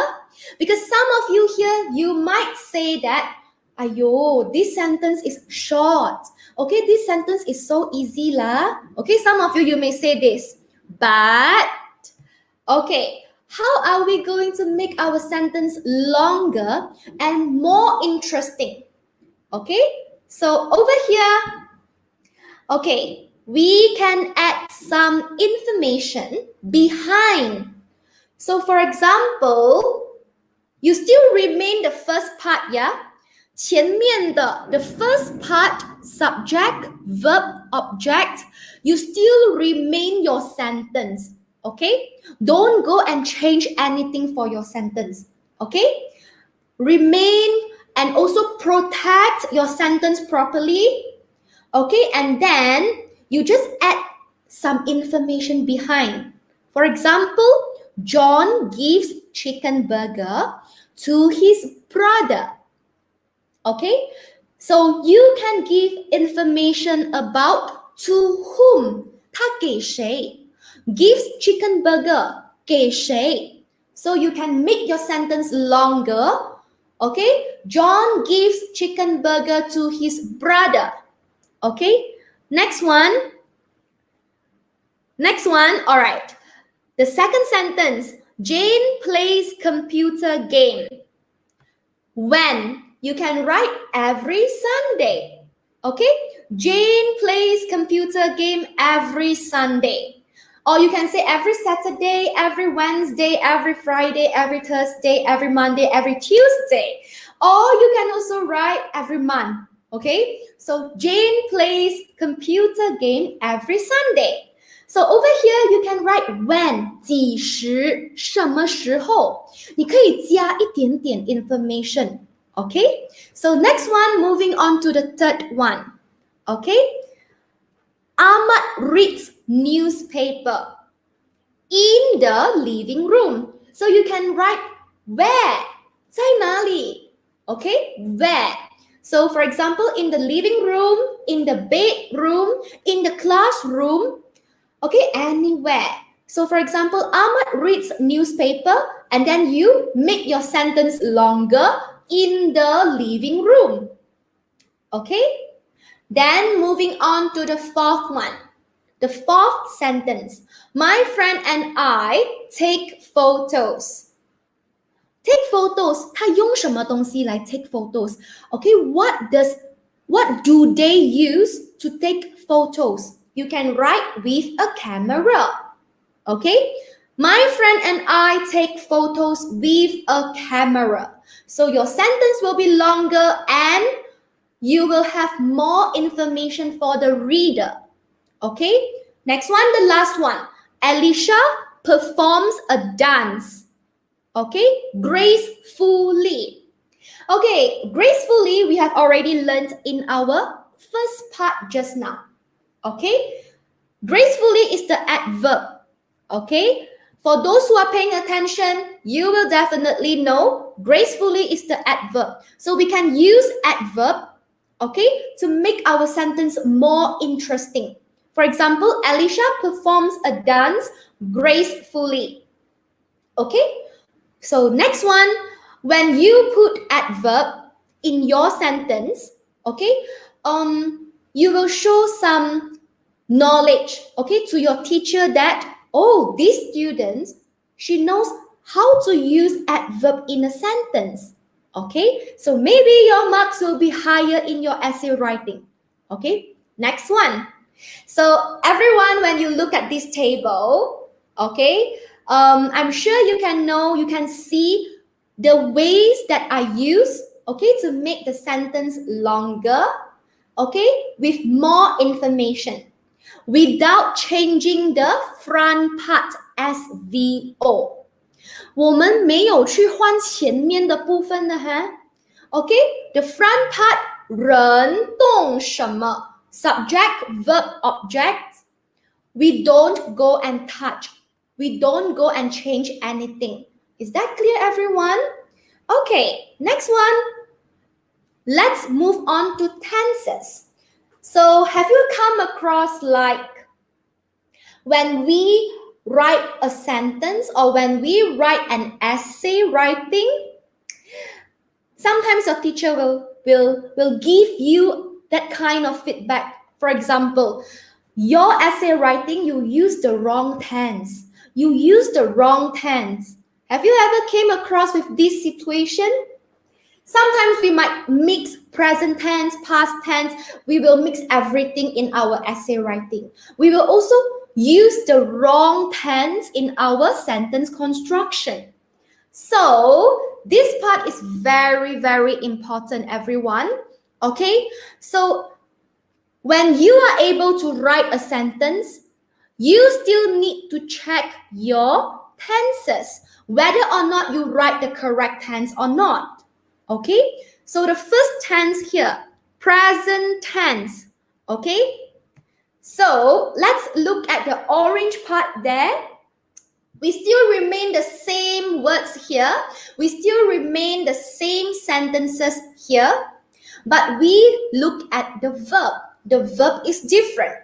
Because some of you here, you might say that, ayo, this sentence is short. Okay, this sentence is so easy lah. Okay, some of you, you may say this. But, okay, how are we going to make our sentence longer and more interesting? Okay, so over here, okay, we can add some information behind. So for example, you still remain the first part, yeah? 前面的 the first part, subject, verb, object, you still remain your sentence, okay? Don't go and change anything for your sentence, okay? Remain and also protect your sentence properly, okay? And then you just add some information behind. For example, John gives chicken burger to his brother. Okay, so you can give information about to whom. 他给谁 gives chicken burger 给谁 So you can make your sentence longer. Okay, John gives chicken burger to his brother. Okay, next one. All right. The second sentence, Jane plays computer game. When you can write every Sunday. Okay? Jane plays computer game every Sunday. Or you can say every Saturday, every Wednesday, every Friday, every Thursday, every Monday, every Tuesday. Or you can also write every month. Okay? So Jane plays computer game every Sunday. So over here you can write when, 几时，什么时候，你可以加一点点 information. Okay? So next one, moving on to the third one. Okay? Ahmad reads newspaper in the living room. So you can write where, 在哪里? Okay? Where? So for example, in the living room, in the bedroom, in the classroom, okay, anywhere. So for example, Ahmad reads newspaper and then you make your sentence longer in the living room. Okay? Then moving on to the fourth one. The fourth sentence. My friend and I take photos. Take photos. 他用什么东西来 take photos? Okay, what do they use to take photos? You can write with a camera. Okay? My friend and I take photos with a camera. So your sentence will be longer and you will have more information for the reader. Okay? Next one, the last one. Alicia performs a dance. Okay? Gracefully. Okay, gracefully we have already learned in our first part just now. Okay? Gracefully is the adverb. Okay? For those who are paying attention, you will definitely know gracefully is the adverb. So we can use adverb, okay, to make our sentence more interesting. For example, Alicia performs a dance gracefully. Okay? So next one, when you put adverb in your sentence, okay, you will show some knowledge, okay, to your teacher that, oh, this student, she knows how to use adverb in a sentence. Okay, so maybe your marks will be higher in your essay writing. Okay, next one. So everyone, when you look at this table, okay, I'm sure you can see the ways that I use, okay, to make the sentence longer, okay, with more information, without changing the front part SVO. 我们没有去换前面的部分的哈。Okay, the front part 人动什么 subject, verb, object. We don't go and touch. We don't go and change anything. Is that clear, everyone? Okay, next one. Let's move on to tenses. So have you come across like when we write a sentence or when we write an essay writing, sometimes your teacher will give you that kind of feedback. For example, your essay writing, you use the wrong tense. You use the wrong tense. Have you ever came across with this situation? Sometimes we might mix present tense, past tense. We will mix everything in our essay writing. We will also use the wrong tense in our sentence construction. So this part is very, very important, everyone. Okay? So when you are able to write a sentence, you still need to check your tenses, whether or not you write the correct tense or not. Okay? So the first tense here, present tense. Okay? So let's look at the orange part there. We still remain the same words here. We still remain the same sentences here. But we look at the verb. The verb is different.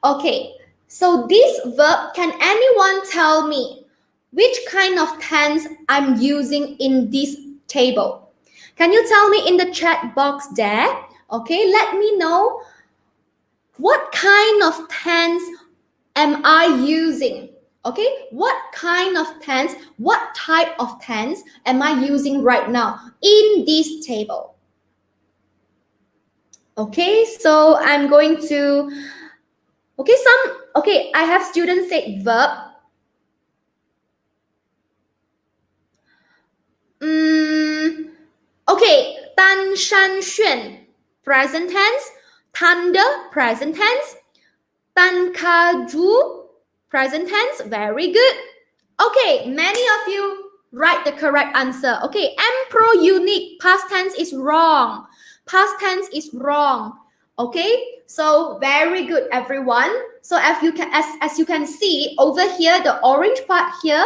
Okay, so this verb, can anyone tell me which kind of tense I'm using in this table? Can you tell me in the chat box there? Okay, let me know what kind of tense am I using? Okay, what kind of tense, what type of tense am I using right now in this table? Okay, so I'm going to, I have students say verb. Okay, 丹山炫 present tense, thunder present tense, 丹卡珠 present tense, very good. Okay, many of you write the correct answer. Okay, empro unique past tense is wrong. Past tense is wrong. Okay, so very good everyone. So as you can see over here, the orange part here,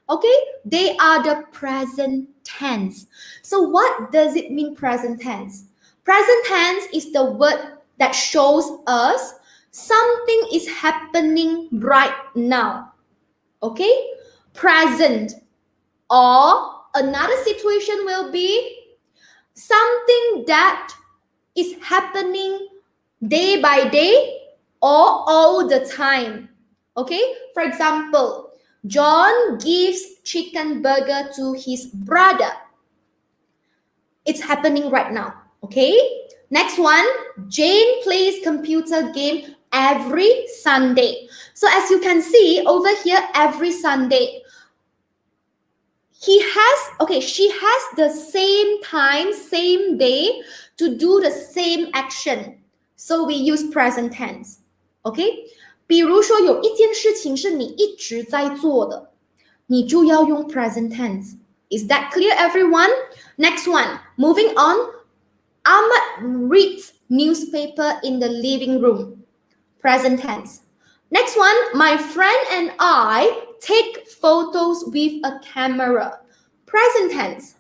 okay, they are the present tense. So what does it mean present tense? Present tense is the word that shows us something is happening right now. Okay, present, or another situation will be something that is happening day by day or all the time. Okay, for example, John gives chicken burger to his brother. It's happening right now. Okay, next one, Jane plays computer game every Sunday. So as you can see over here, every Sunday, she has the same time, same day to do the same action. So we use present tense. Okay? 比如说有一件事情是你一直在做的，你就要用 present tense. Is that clear, everyone? Next one, moving on. Ahmad reads newspaper in the living room. Present tense. Next one, my friend and I take photos with a camera. Present tense.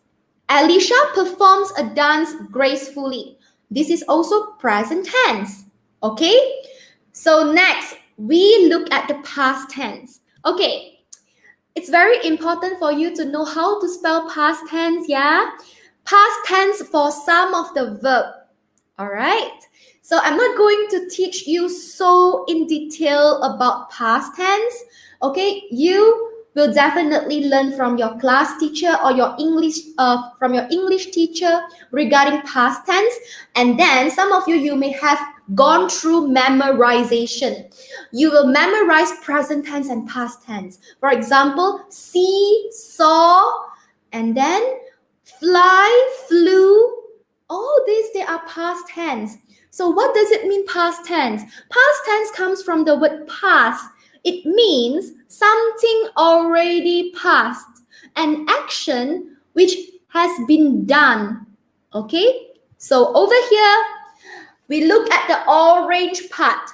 Alicia performs a dance gracefully. This is also present tense. Okay? So next, we look at the past tense. Okay. It's very important for you to know how to spell past tense, yeah? Past tense for some of the verb. All right? So I'm not going to teach you so in detail about past tense. Okay, you will definitely learn from your class teacher or your English teacher regarding past tense. And then some of you may have gone through memorization. You will memorize present tense and past tense. For example, see, saw, and then fly, flew. All these, they are past tense. So what does it mean past tense? Past tense comes from the word past. It means something already passed, an action which has been done. Okay? So over here, we look at the orange part.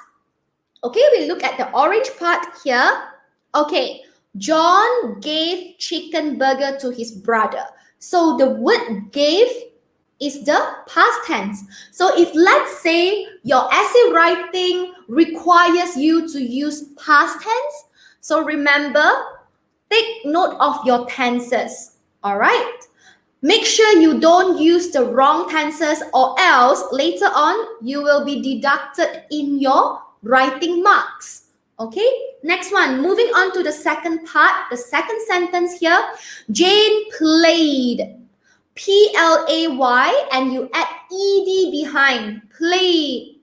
Okay, we look at the orange part here. Okay, John gave chicken burger to his brother. So the word gave is the past tense. So if let's say your essay writing requires you to use past tense, so remember, take note of your tenses. All right? Make sure you don't use the wrong tenses, or else later on you will be deducted in your writing marks. Okay, next one, moving on to the second part, the second sentence here. Jane played. P-L-A-Y, and you add ed behind. Played.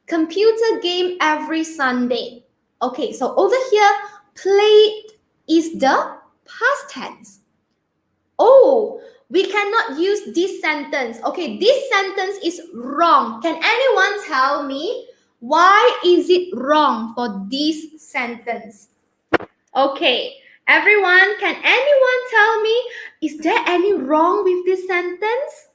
Computer game every Sunday. Okay, so over here, played is the past tense. Oh, we cannot use this sentence. Okay, this sentence is wrong. Can anyone tell me why is it wrong for this sentence? Okay, everyone, can anyone tell me, is there any wrong with this sentence?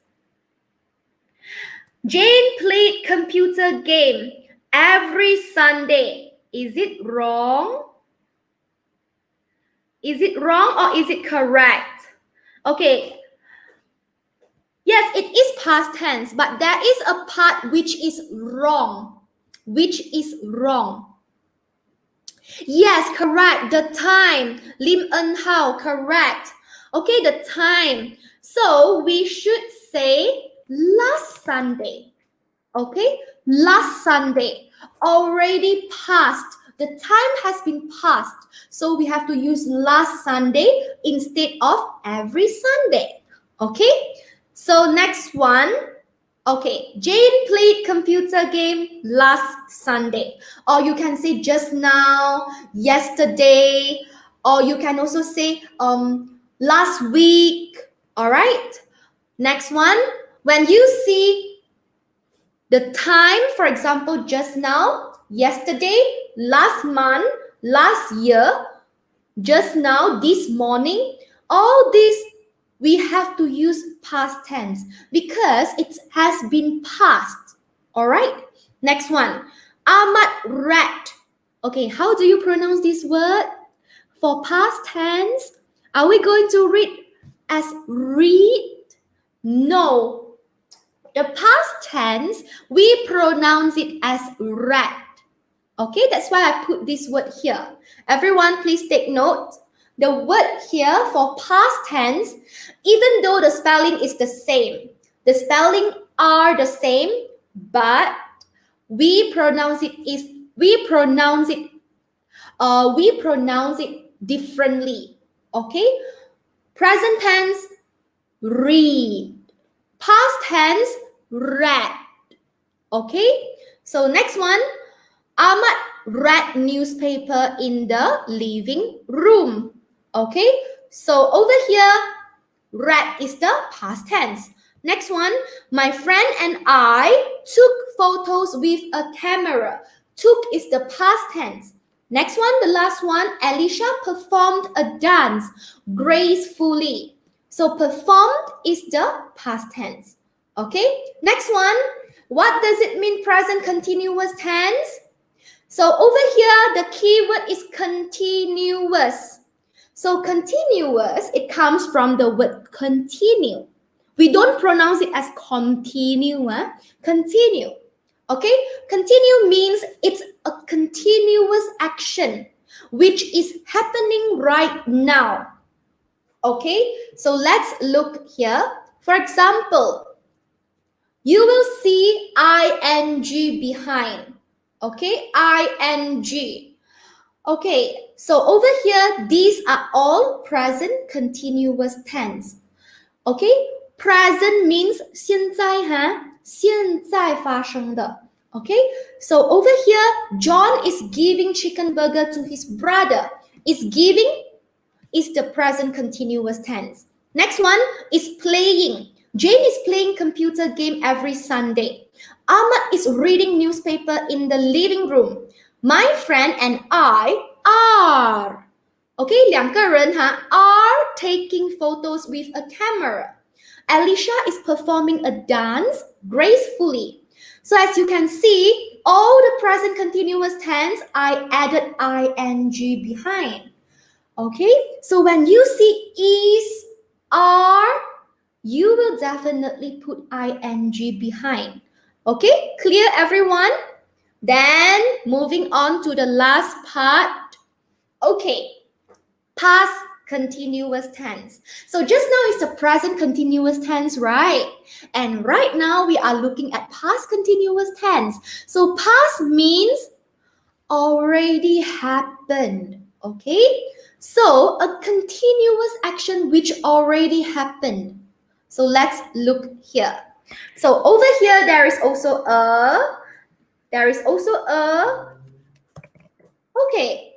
Jane played computer game every Sunday. Is it wrong? Is it wrong or is it correct? Okay. Yes, it is past tense, but there is a part which is wrong. Which is wrong. Yes, correct. The time. Lim En Hao, correct. Okay, the time. So we should say last Sunday. Okay, last Sunday. Already passed. The time has been passed. So we have to use last Sunday instead of every Sunday. Okay? So next one. Okay, Jane played computer game last Sunday. Or you can say just now, yesterday, or you can also say last week. All right? Next one, when you see the time, for example, just now, yesterday, last month, last year, just now, this morning, all this we have to use past tense because it has been passed. All right. Next one. Ahmad read. Okay, how do you pronounce this word? For past tense, are we going to read as read? No. The past tense, we pronounce it as read. Okay, that's why I put this word here. Everyone, please take note. The word here for past tense, even though the spelling is the same, the spelling are the same, but we pronounce it differently. Okay, present tense read, past tense read. Okay, so next one. Ahmad read newspaper in the living room. Okay, so over here, read is the past tense. Next one, my friend and I took photos with a camera. Took is the past tense. Next one, the last one, Alicia performed a dance gracefully. So performed is the past tense. Okay, next one, what does it mean present continuous tense? So over here, the keyword is continuous. So continuous, it comes from the word continue. We don't pronounce it as continue. Continue. Okay? Continue means it's a continuous action which is happening right now. Okay? So let's look here. For example, you will see ing behind. Okay, ing. Okay, so over here, these are all present continuous tense. Okay, present means 现在现在发生的. Okay, so over here, John is giving chicken burger to his brother. Is giving is the present continuous tense. Next one is playing. Jane is playing computer game every Sunday. Ahmad is reading newspaper in the living room. My friend and I are. Okay, 两个人 are taking photos with a camera. Alicia is performing a dance gracefully. So as you can see, all the present continuous tense, I added ing behind. Okay, so when you see is, are, you will definitely put ing behind. Okay, clear everyone? Then moving on to the last part. Okay, past continuous tense. So just now is the present continuous tense, right? And right now we are looking at past continuous tense. So past means already happened. Okay, so a continuous action which already happened. So let's look here. So over here, there is also a, okay.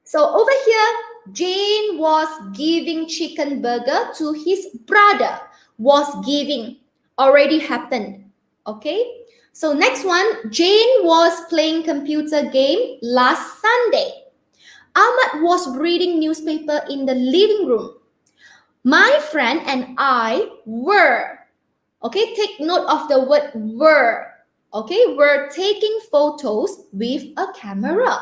So over here, Jane was giving chicken burger to his brother. Was giving, already happened. Okay. So next one, Jane was playing computer game last Sunday. Ahmad was reading newspaper in the living room. My friend and I were. Okay, take note of the word were. Okay, were taking photos with a camera.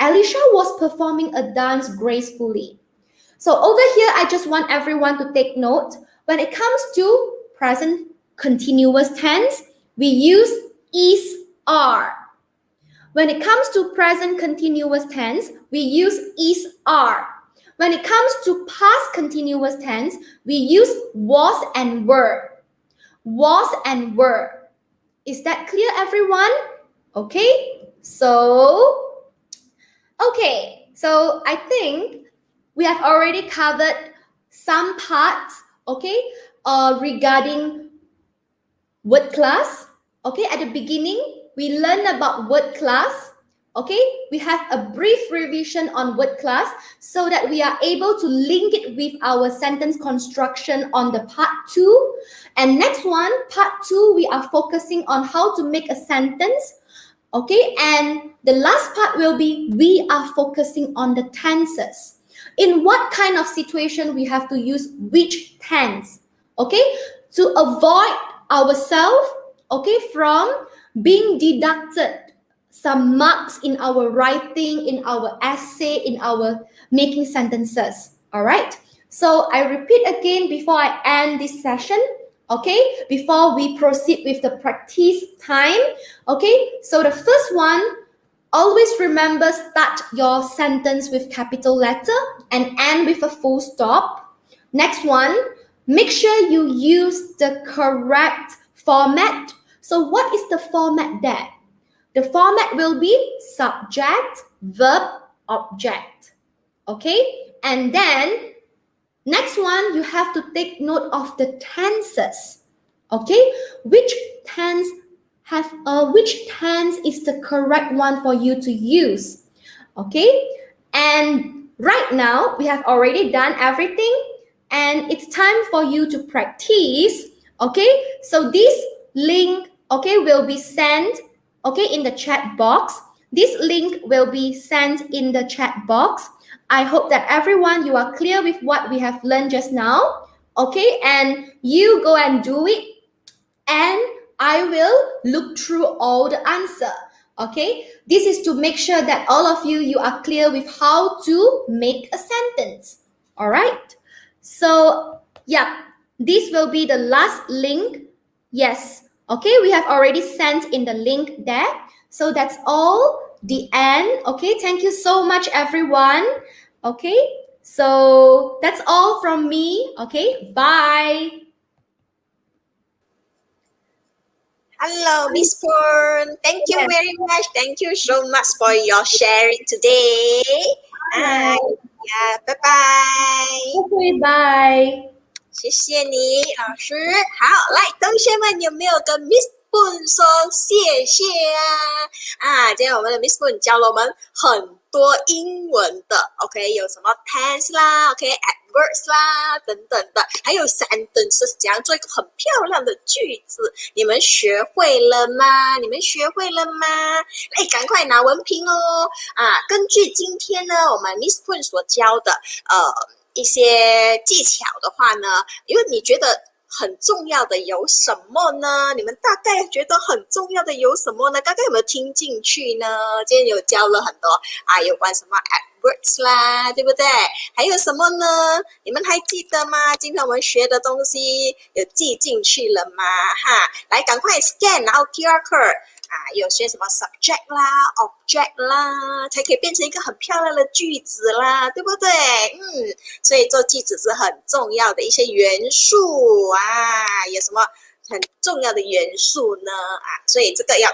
Alicia was performing a dance gracefully. So over here, I just want everyone to take note. When it comes to present continuous tense, we use is, are. When it comes to present continuous tense, we use is, are. When it comes to past continuous tense, we use was and were. Was and were. Is that clear, everyone? Okay, so Okay, so I think we have already covered some parts, okay, regarding word class. Okay, at the beginning, we learned about word class. Okay, we have a brief revision on word class so that we are able to link it with our sentence construction on the part 2. And next one, part 2, we are focusing on how to make a sentence. Okay, and the last part will be we are focusing on the tenses. In what kind of situation we have to use which tense, okay, to avoid ourselves, okay, from being deducted some marks in our writing, in our essay, in our making sentences. All right, so I repeat again before I end this session. Okay, before we proceed with the practice time. Okay, so the first one, always remember start your sentence with capital letter and end with a full stop. Next one, make sure you use the correct format. So what is the format there? The format will be subject, verb, object. Okay, and then next one, you have to take note of the tenses. Okay, which tense is the correct one for you to use? Okay, and right now we have already done everything, and it's time for you to practice. Okay, so this link, okay, will be sent, okay, in the chat box. This link will be sent in the chat box. I hope that everyone, you are clear with what we have learned just now. Okay, and you go and do it, and I will look through all the answer. Okay, this is to make sure that all of you, you are clear with how to make a sentence. All right, so yeah, this will be the last link. Yes, okay, we have already sent in the link there. So that's all the end. Okay, thank you so much, everyone. Okay, so that's all from me. Okay, bye. Hello, Miss Phoon. Thank you Yes. very much. Thank you so much for your sharing today. Bye. Bye bye. Okay, bye. 谢谢你，老师。好，来，同学们有没有跟 Miss Phoon 说谢谢啊？今天我们的 Miss Phoon 教了我们很多英文的 ，OK， 有什么 tense 啦 ，OK，adverbs 啦等等的，还有 sentences，怎样做一个很漂亮的句子，你们学会了吗？你们学会了吗？哎，赶快拿文凭哦！啊，根据今天呢，我们 Miss Phoon 所教的，一些技巧的话呢，因为你觉得很重要的有什么呢？你们大概觉得很重要的有什么呢？刚刚有没有听进去呢？今天有教了很多啊，有关什么 adverbs 啦，对不对？还有什么呢？你们还记得吗？今天我们学的东西有记进去了吗？哈，来赶快 scan，然后 QR code。有些什么 subject 啦 object 啦，才可以变成一个很漂亮的句子啦，对不对？所以做句子是很重要的一些元素啊，有什么很重要的元素呢？所以这个要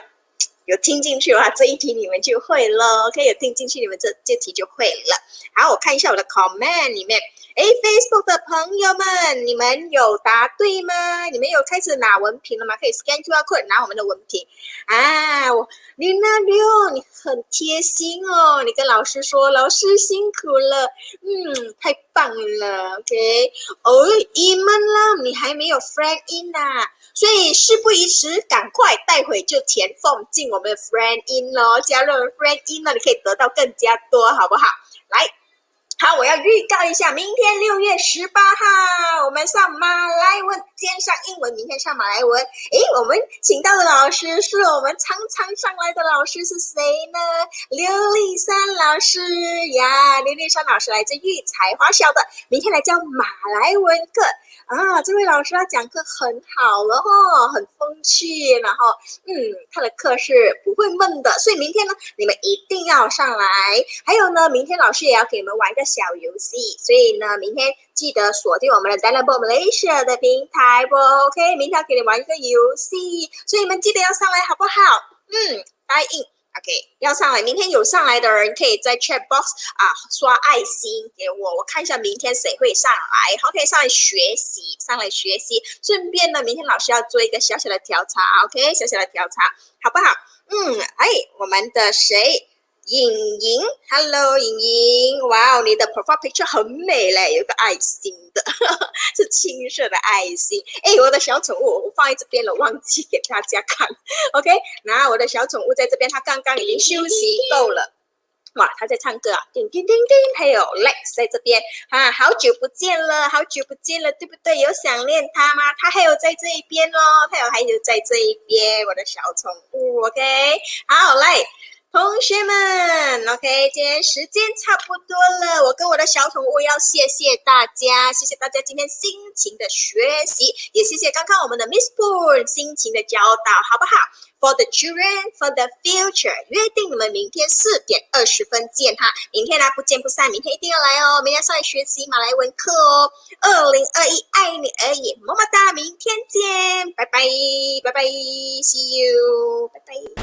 有听进去的话，这一题你们就会了。OK， 有听进去，你们这题就会了。好，我看一下我的 comment 里面。Facebook 的朋友们，你们有答对吗？你们有开始拿文凭了吗？可以 scan QR code 拿我们的文凭啊！你很贴心哦，你跟老师说，老师辛苦了，太棒了 ，OK。你们啦，你还没有 friend in 啊，所以事不宜迟，赶快待会就填 form 进我们的 friend in 咯，加入 friend in 了，你可以得到更加多，好不好？来。好，我要预告一下，明天6月18号，我们上马来文，今天上英文，明天上马来文。我们请到的老师是我们常常上来的老师是谁呢？刘丽珊老师呀，刘丽珊老师来自育才华小的，明天来教马来文课啊。这位老师他讲课很好了很风趣，然后他的课是不会闷的，所以明天呢，你们一定要上来。还有呢，明天老师也要给你们玩一个小游戏，所以呢，明天记得锁定我们的 Dynabook Malaysia 的平台，OK？ 明天要给你玩一个游戏，所以你们记得要上来，好不好？答应。OK， 要上来，明天有上来的人可以在 chat box 刷爱心给我，我看一下明天谁会上来，好，可以上来学习，顺便呢，明天老师要做一个小小的调查 ，OK， 小小的调查，好不好？我们的谁？颖颖 ，Hello， 颖颖，哇哦，你的 profile picture 很美嘞，有个爱心的，是青色的爱心。我的小宠物我放在这边了，忘记给大家看。OK， 那我的小宠物在这边，它刚刚已经休息够了。哇，他在唱歌啊，叮叮叮叮，还有 Lex 在这边好久不见了，对不对？有想念他吗？他还有在这一边哦，还有在这一边，我的小宠物 ，OK， 好，来。同学们 ，OK， 今天时间差不多了，我跟我的小宠物要谢谢大家，谢谢大家今天辛勤的学习，也谢谢刚刚我们的 Miss Poon 辛勤的教导，好不好 ？For the children, for the future， 约定你们明天4点20分见哈，明天呢不见不散，明天一定要来哦，明天上来学习马来文课哦。2021爱你而已，么么哒，明天见，拜拜，拜拜 ，See you， 拜拜。